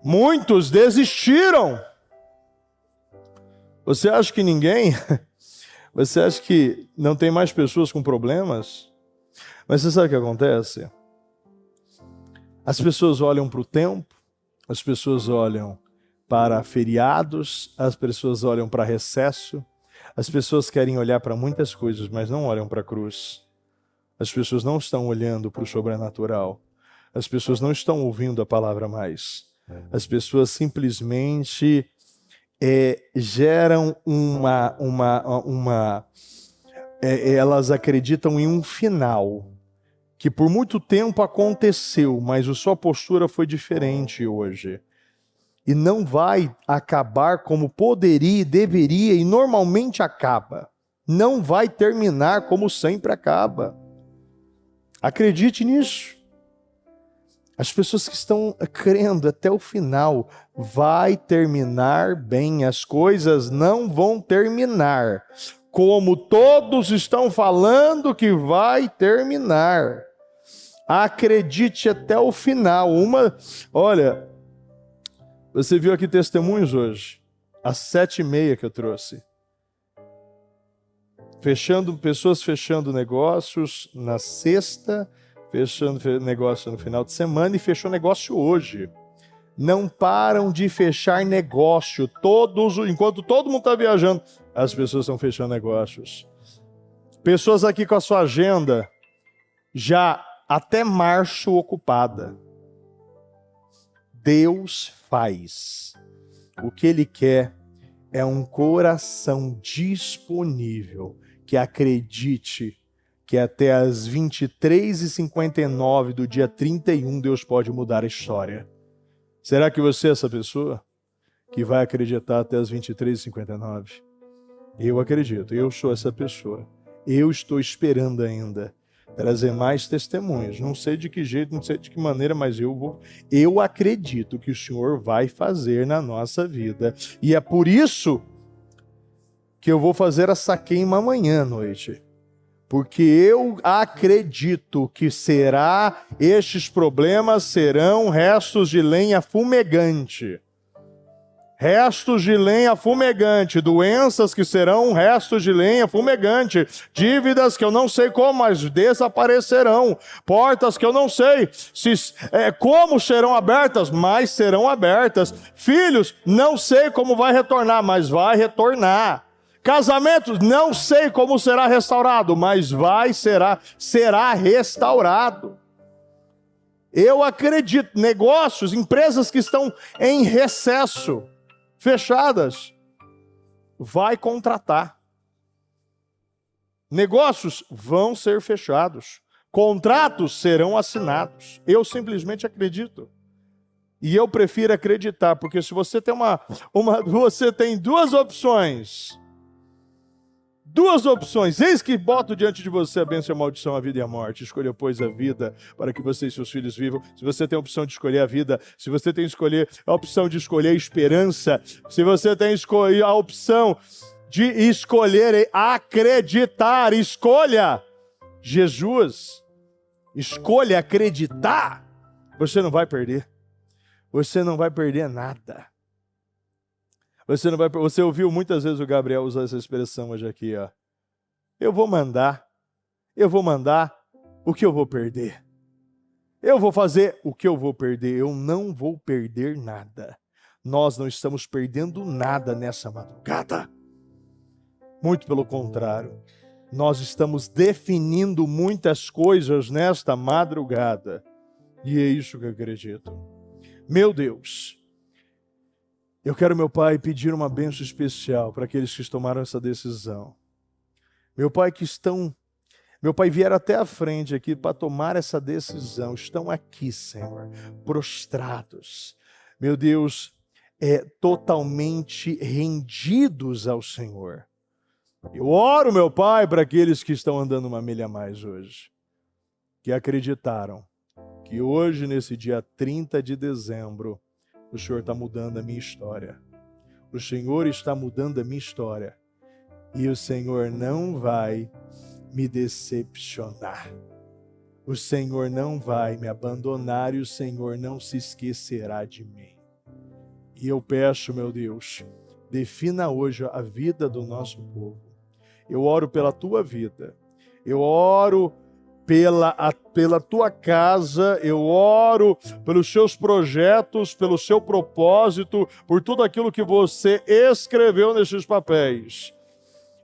Muitos desistiram. Você acha que ninguém... Você acha que não tem mais pessoas com problemas? Mas você sabe o que acontece? As pessoas olham para o tempo, as pessoas olham para feriados, as pessoas olham para recesso, as pessoas querem olhar para muitas coisas, mas não olham para a cruz. As pessoas não estão olhando para o sobrenatural. As pessoas não estão ouvindo a palavra mais. As pessoas simplesmente geram elas acreditam em um final que por muito tempo aconteceu, mas a sua postura foi diferente hoje. E não vai acabar como poderia, deveria e normalmente acaba. Não vai terminar como sempre acaba. Acredite nisso. As pessoas que estão crendo até o final, vai terminar bem, as coisas não vão terminar como todos estão falando que vai terminar. Acredite até o final. Olha, você viu aqui testemunhos hoje, às 7h30 que eu trouxe. Pessoas fechando negócios na sexta, fechando negócio no final de semana e fechou negócio hoje. Não param de fechar negócio. Enquanto todo mundo está viajando, as pessoas estão fechando negócios. Pessoas aqui com a sua agenda já até março ocupada. Deus faz. O que Ele quer é um coração disponível que acredite que até as 23h59 do dia 31 Deus pode mudar a história. Será que você é essa pessoa que vai acreditar até as 23h59? Eu acredito, eu sou essa pessoa. Eu estou esperando ainda trazer mais testemunhos. Não sei de que jeito, não sei de que maneira, mas eu acredito que o Senhor vai fazer na nossa vida. E é por isso que eu vou fazer essa queima amanhã à noite. Porque eu acredito que estes problemas serão restos de lenha fumegante. Restos de lenha fumegante, doenças que serão restos de lenha fumegante, dívidas que eu não sei como, mas desaparecerão, portas que eu não sei como serão abertas, mas serão abertas, filhos, não sei como vai retornar, mas vai retornar. Casamentos, não sei como será restaurado, mas será restaurado. Eu acredito, negócios, empresas que estão em recesso, fechadas, vai contratar. Negócios vão ser fechados, contratos serão assinados. Eu simplesmente acredito. E eu prefiro acreditar, porque se você tem você tem duas opções. Eis que boto diante de você a bênção e a maldição, a vida e a morte. Escolha, pois, a vida para que você e seus filhos vivam. Se você tem a opção de escolher a vida, se você tem a opção de escolher a esperança, se você tem a opção de escolher acreditar, escolha Jesus. Escolha acreditar. Você não vai perder. Você não vai perder nada. Você ouviu muitas vezes o Gabriel usar essa expressão hoje aqui, ó. Eu vou mandar o que eu vou perder. Eu vou fazer o que eu vou perder. Eu não vou perder nada. Nós não estamos perdendo nada nessa madrugada. Muito pelo contrário. Nós estamos definindo muitas coisas nesta madrugada. E é isso que eu acredito. Meu Deus, eu quero, meu Pai, pedir uma bênção especial para aqueles que tomaram essa decisão. Meu Pai, vieram até a frente aqui para tomar essa decisão. Estão aqui, Senhor, prostrados. Meu Deus, totalmente rendidos ao Senhor. Eu oro, meu Pai, para aqueles que estão andando uma milha a mais hoje, que acreditaram que hoje, nesse dia 30 de dezembro, o Senhor está mudando a minha história. O Senhor está mudando a minha história. E o Senhor não vai me decepcionar. O Senhor não vai me abandonar e o Senhor não se esquecerá de mim. E eu peço, meu Deus, defina hoje a vida do nosso povo. Eu oro pela tua vida. Eu oro pela tua casa, eu oro pelos seus projetos, pelo seu propósito, por tudo aquilo que você escreveu nesses papéis.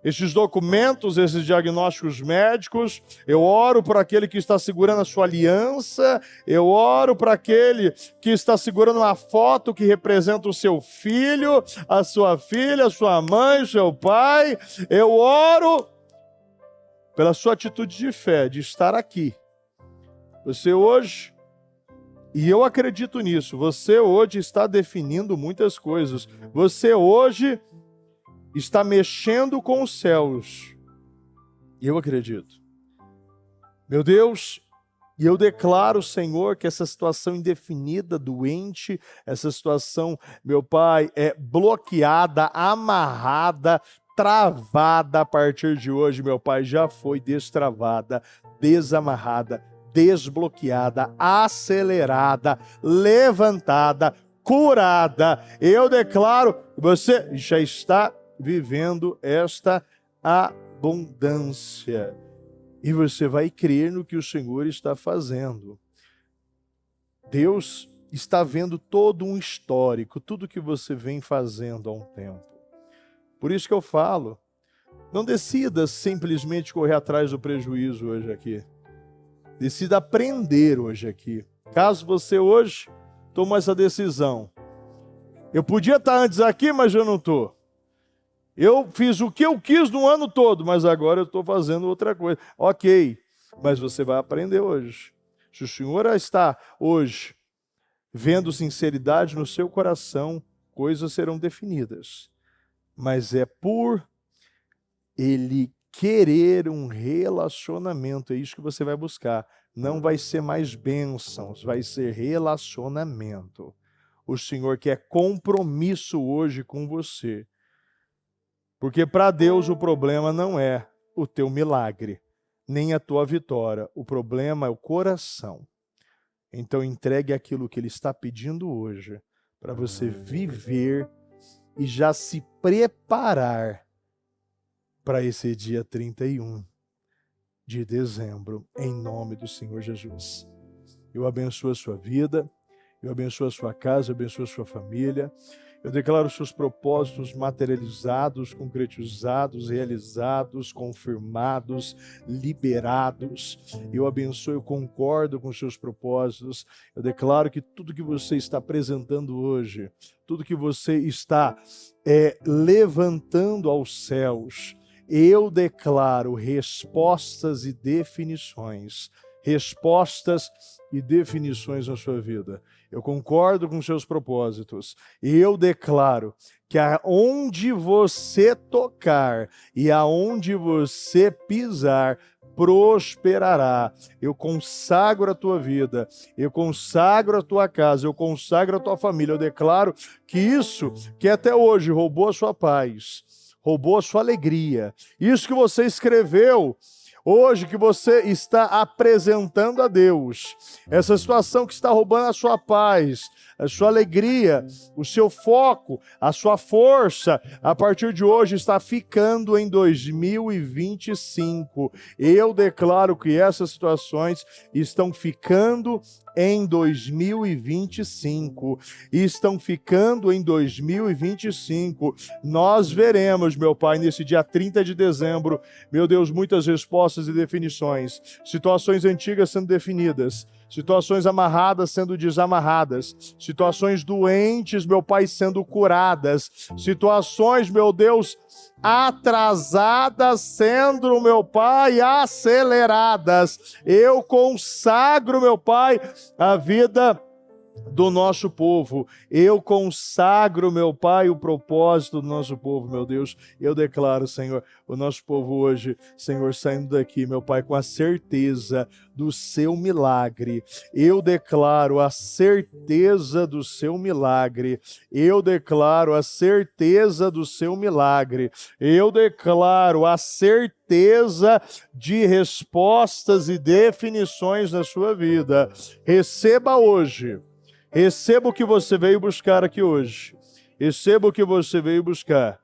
Esses documentos, esses diagnósticos médicos, eu oro por aquele que está segurando a sua aliança, eu oro para aquele que está segurando uma foto que representa o seu filho, a sua filha, a sua mãe, o seu pai. Eu oro pela sua atitude de fé, de estar aqui. Você hoje, e eu acredito nisso, você hoje está definindo muitas coisas. Você hoje está mexendo com os céus. E eu acredito. Meu Deus, e eu declaro, Senhor, que essa situação indefinida, doente, essa situação, meu Pai, é bloqueada, amarrada, travada a partir de hoje, meu Pai, já foi destravada, desamarrada, desbloqueada, acelerada, levantada, curada. Eu declaro que você já está vivendo esta abundância. E você vai crer no que o Senhor está fazendo. Deus está vendo todo um histórico, tudo que você vem fazendo há um tempo. Por isso que eu falo, não decida simplesmente correr atrás do prejuízo hoje aqui. Decida aprender hoje aqui. Caso você hoje tome essa decisão. Eu podia estar antes aqui, mas eu não estou. Eu fiz o que eu quis no ano todo, mas agora eu estou fazendo outra coisa. Ok, mas você vai aprender hoje. Se o Senhor está hoje vendo sinceridade no seu coração, coisas serão definidas. Mas é por Ele querer um relacionamento, é isso que você vai buscar. Não vai ser mais bênçãos, vai ser relacionamento. O Senhor quer compromisso hoje com você. Porque para Deus o problema não é o teu milagre, nem a tua vitória. O problema é o coração. Então entregue aquilo que Ele está pedindo hoje, para você viver e já se preparar para esse dia 31 de dezembro, em nome do Senhor Jesus. Eu abençoo a sua vida, eu abençoo a sua casa, eu abençoo a sua família. Eu declaro os seus propósitos materializados, concretizados, realizados, confirmados, liberados. Eu abençoo, eu concordo com os seus propósitos. Eu declaro que tudo que você está apresentando hoje, tudo que você está levantando aos céus, eu declaro respostas e definições. Respostas e definições na sua vida. Eu concordo com seus propósitos. E eu declaro que aonde você tocar e aonde você pisar, prosperará. Eu consagro a tua vida, eu consagro a tua casa, eu consagro a tua família. Eu declaro que isso que até hoje roubou a sua paz, roubou a sua alegria, isso que você escreveu hoje, que você está apresentando a Deus, essa situação que está roubando a sua paz, a sua alegria, o seu foco, a sua força, a partir de hoje está ficando em 2025. Eu declaro que essas situações estão ficando em 2025. Estão ficando em 2025. Nós veremos, meu Pai, nesse dia 30 de dezembro, meu Deus, muitas respostas e definições, situações antigas sendo definidas, situações amarradas sendo desamarradas, situações doentes, meu Pai, sendo curadas, situações, meu Deus, atrasadas sendo, meu Pai, aceleradas. Eu consagro, meu Pai, a vida do nosso povo. Eu consagro, meu Pai, o propósito do nosso povo, meu Deus. Eu declaro, Senhor, o nosso povo hoje, Senhor, saindo daqui, meu Pai, com a certeza do seu milagre. Eu declaro a certeza do seu milagre. Eu declaro a certeza do seu milagre. Eu declaro a certeza de respostas e definições na sua vida. Receba hoje. Receba o que você veio buscar aqui hoje. Receba o que você veio buscar.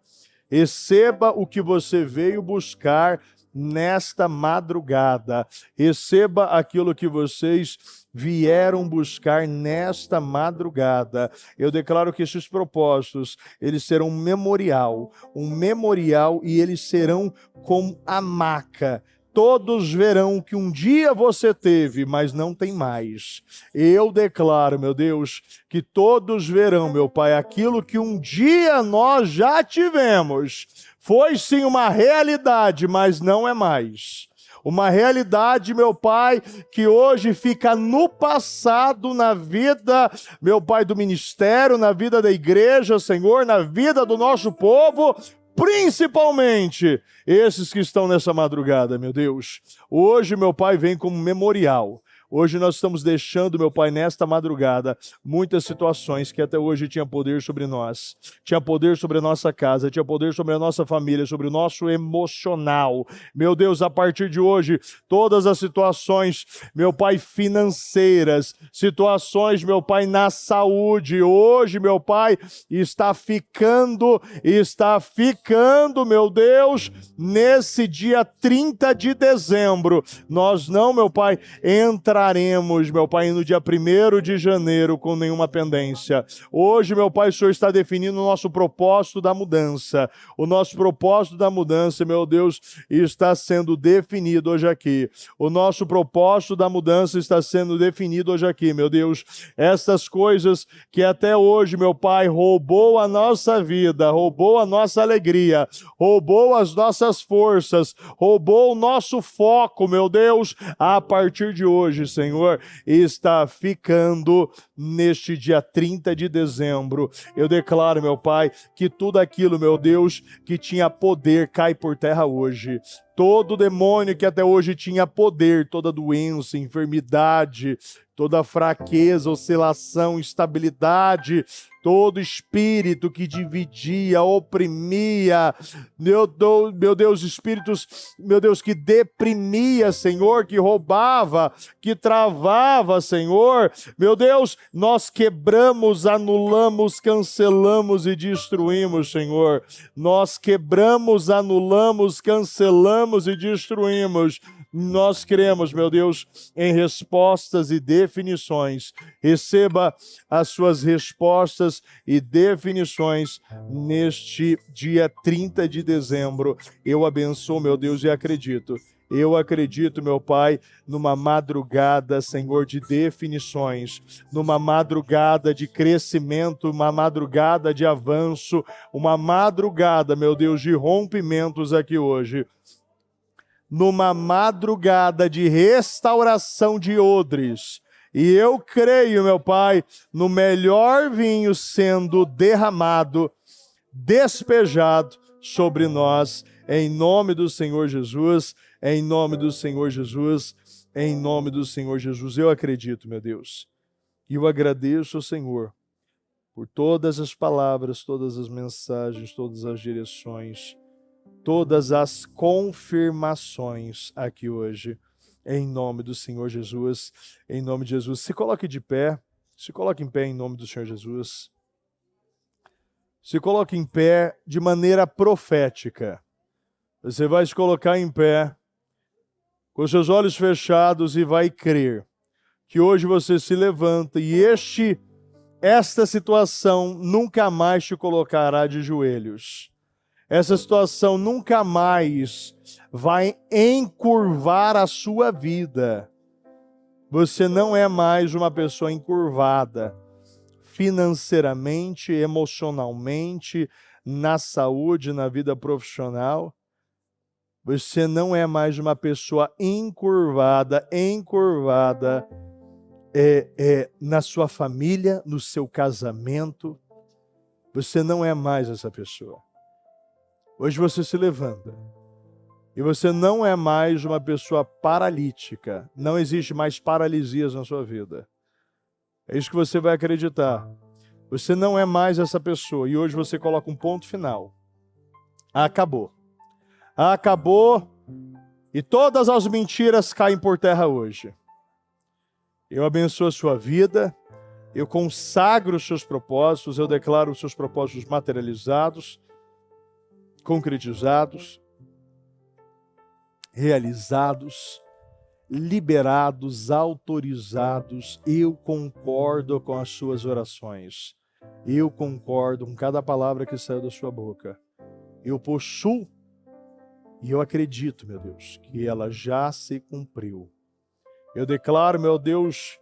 Receba o que você veio buscar nesta madrugada. Receba aquilo que vocês vieram buscar nesta madrugada. Eu declaro que esses propósitos, eles serão um memorial e eles serão como a maca. Todos verão que um dia você teve, mas não tem mais. Eu declaro, meu Deus, que todos verão, meu Pai, aquilo que um dia nós já tivemos. Foi sim uma realidade, mas não é mais. Uma realidade, meu Pai, que hoje fica no passado, na vida, meu Pai, do ministério, na vida da igreja, Senhor, na vida do nosso povo, principalmente esses que estão nessa madrugada, meu Deus. Hoje, meu Pai, vem como memorial. Hoje nós estamos deixando, meu Pai, nesta madrugada, muitas situações que até hoje tinha poder sobre nós. Tinha poder sobre a nossa casa, tinha poder sobre a nossa família, sobre o nosso emocional. Meu Deus, a partir de hoje, todas as situações, meu Pai, financeiras, situações, meu Pai, na saúde, hoje, meu Pai, está ficando, meu Deus, nesse dia 30 de dezembro. Nós não, meu Pai, entraremos, meu Pai, no dia 1º de janeiro com nenhuma pendência. Hoje, meu Pai, o Senhor está definindo o nosso propósito da mudança. O nosso propósito da mudança, meu Deus, está sendo definido hoje aqui. O nosso propósito da mudança está sendo definido hoje aqui, meu Deus. Estas coisas que até hoje, meu Pai, roubou a nossa vida, roubou a nossa alegria, roubou as nossas forças, roubou o nosso foco, meu Deus, a partir de hoje, Senhor, está ficando neste dia 30 de dezembro. Eu declaro, meu Pai, que tudo aquilo, meu Deus, que tinha poder cai por terra hoje. Todo demônio que até hoje tinha poder, toda doença, enfermidade, toda fraqueza, oscilação, instabilidade, todo espírito que dividia, oprimia, meu Deus, espíritos, meu Deus, que deprimia, Senhor, que roubava, que travava, Senhor, meu Deus, nós quebramos, anulamos, cancelamos e destruímos, Senhor. Nós quebramos, anulamos, cancelamos e destruímos. Nós cremos, meu Deus, em respostas e definições. Receba as suas respostas e definições neste dia 30 de dezembro. Eu abençoo, meu Deus, e acredito. Eu acredito, meu Pai, numa madrugada, Senhor, de definições, numa madrugada de crescimento, uma madrugada de avanço, uma madrugada, meu Deus, de rompimentos aqui hoje. Numa madrugada de restauração de odres. E eu creio, meu Pai, no melhor vinho sendo derramado, despejado sobre nós, em nome do Senhor Jesus, em nome do Senhor Jesus, em nome do Senhor Jesus. Eu acredito, meu Deus, e eu agradeço ao Senhor por todas as palavras, todas as mensagens, todas as direções, todas as confirmações aqui hoje, em nome do Senhor Jesus, em nome de Jesus. Se coloque de pé, se coloque em pé em nome do Senhor Jesus. Se coloque em pé de maneira profética. Você vai se colocar em pé, com seus olhos fechados, e vai crer que hoje você se levanta e esta situação nunca mais te colocará de joelhos. Essa situação nunca mais vai encurvar a sua vida. Você não é mais uma pessoa encurvada financeiramente, emocionalmente, na saúde, na vida profissional. Você não é mais uma pessoa encurvada na sua família, no seu casamento. Você não é mais essa pessoa. Hoje você se levanta. E você não é mais uma pessoa paralítica. Não existe mais paralisias na sua vida. É isso que você vai acreditar. Você não é mais essa pessoa. E hoje você coloca um ponto final. Acabou. Acabou. E todas as mentiras caem por terra hoje. Eu abençoo a sua vida. Eu consagro os seus propósitos. Eu declaro os seus propósitos materializados, concretizados, realizados, liberados, autorizados. Eu concordo com as suas orações. Eu concordo com cada palavra que saiu da sua boca. Eu possuo e eu acredito, meu Deus, que ela já se cumpriu. Eu declaro, meu Deus,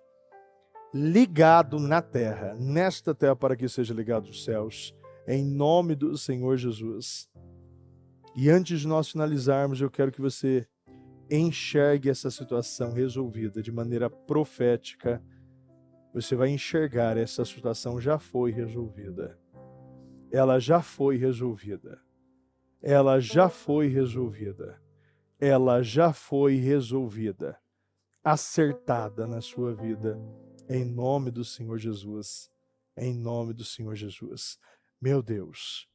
ligado na terra, nesta terra, para que seja ligado os céus, em nome do Senhor Jesus. E antes de nós finalizarmos, eu quero que você enxergue essa situação resolvida de maneira profética. Você vai enxergar, essa situação já foi resolvida. Ela já foi resolvida. Ela já foi resolvida. Ela já foi resolvida. Acertada na sua vida. Em nome do Senhor Jesus. Em nome do Senhor Jesus. Meu Deus.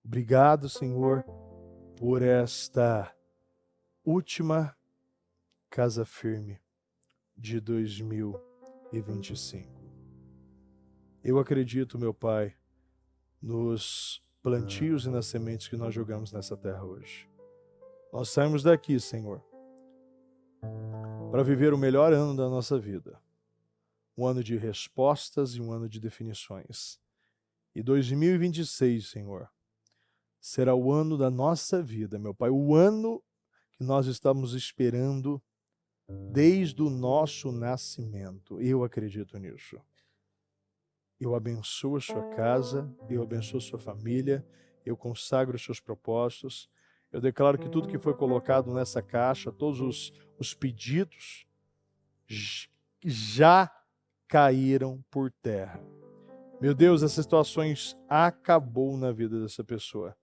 Obrigado, Senhor, por esta última Casa Firme de 2025. Eu acredito, meu Pai, nos plantios e nas sementes que nós jogamos nessa terra hoje. Nós saímos daqui, Senhor, para viver o melhor ano da nossa vida. Um ano de respostas e um ano de definições. E 2026, Senhor, será o ano da nossa vida, meu Pai. O ano que nós estamos esperando desde o nosso nascimento. Eu acredito nisso. Eu abençoo a sua casa, eu abençoo a sua família, eu consagro os seus propósitos. Eu declaro que tudo que foi colocado nessa caixa, todos os pedidos, já caíram por terra. Meu Deus, essas situações acabou na vida dessa pessoa.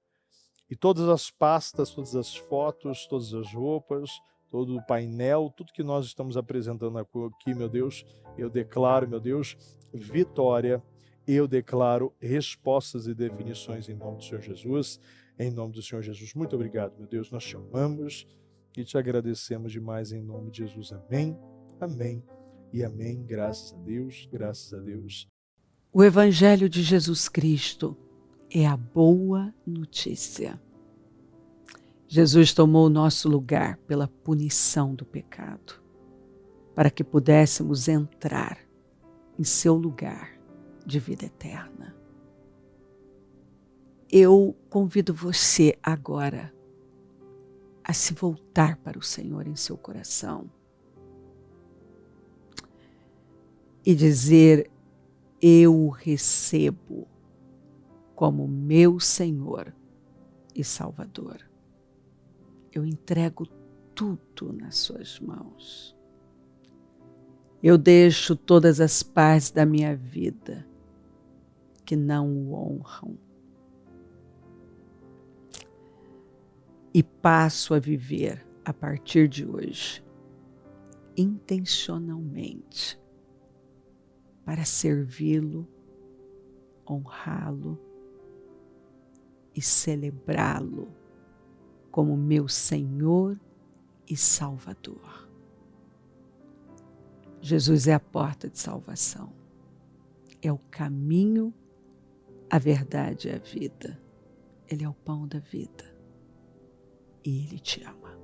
E todas as pastas, todas as fotos, todas as roupas, todo o painel, tudo que nós estamos apresentando aqui, meu Deus, eu declaro, meu Deus, vitória. Eu declaro respostas e definições em nome do Senhor Jesus. Em nome do Senhor Jesus. Muito obrigado, meu Deus. Nós te amamos e te agradecemos demais em nome de Jesus. Amém, amém e amém. Graças a Deus, graças a Deus. O Evangelho de Jesus Cristo é a boa notícia. Jesus tomou o nosso lugar pela punição do pecado, para que pudéssemos entrar em seu lugar de vida eterna. Eu convido você agora a se voltar para o Senhor em seu coração e dizer: eu o recebo como meu Senhor e Salvador. Eu entrego tudo nas suas mãos. Eu deixo todas as partes da minha vida que não o honram e passo a viver a partir de hoje intencionalmente para servi-lo, honrá-lo e celebrá-lo como meu Senhor e Salvador. Jesus é a porta de salvação, é o caminho, a verdade e a vida. Ele é o pão da vida e Ele te ama.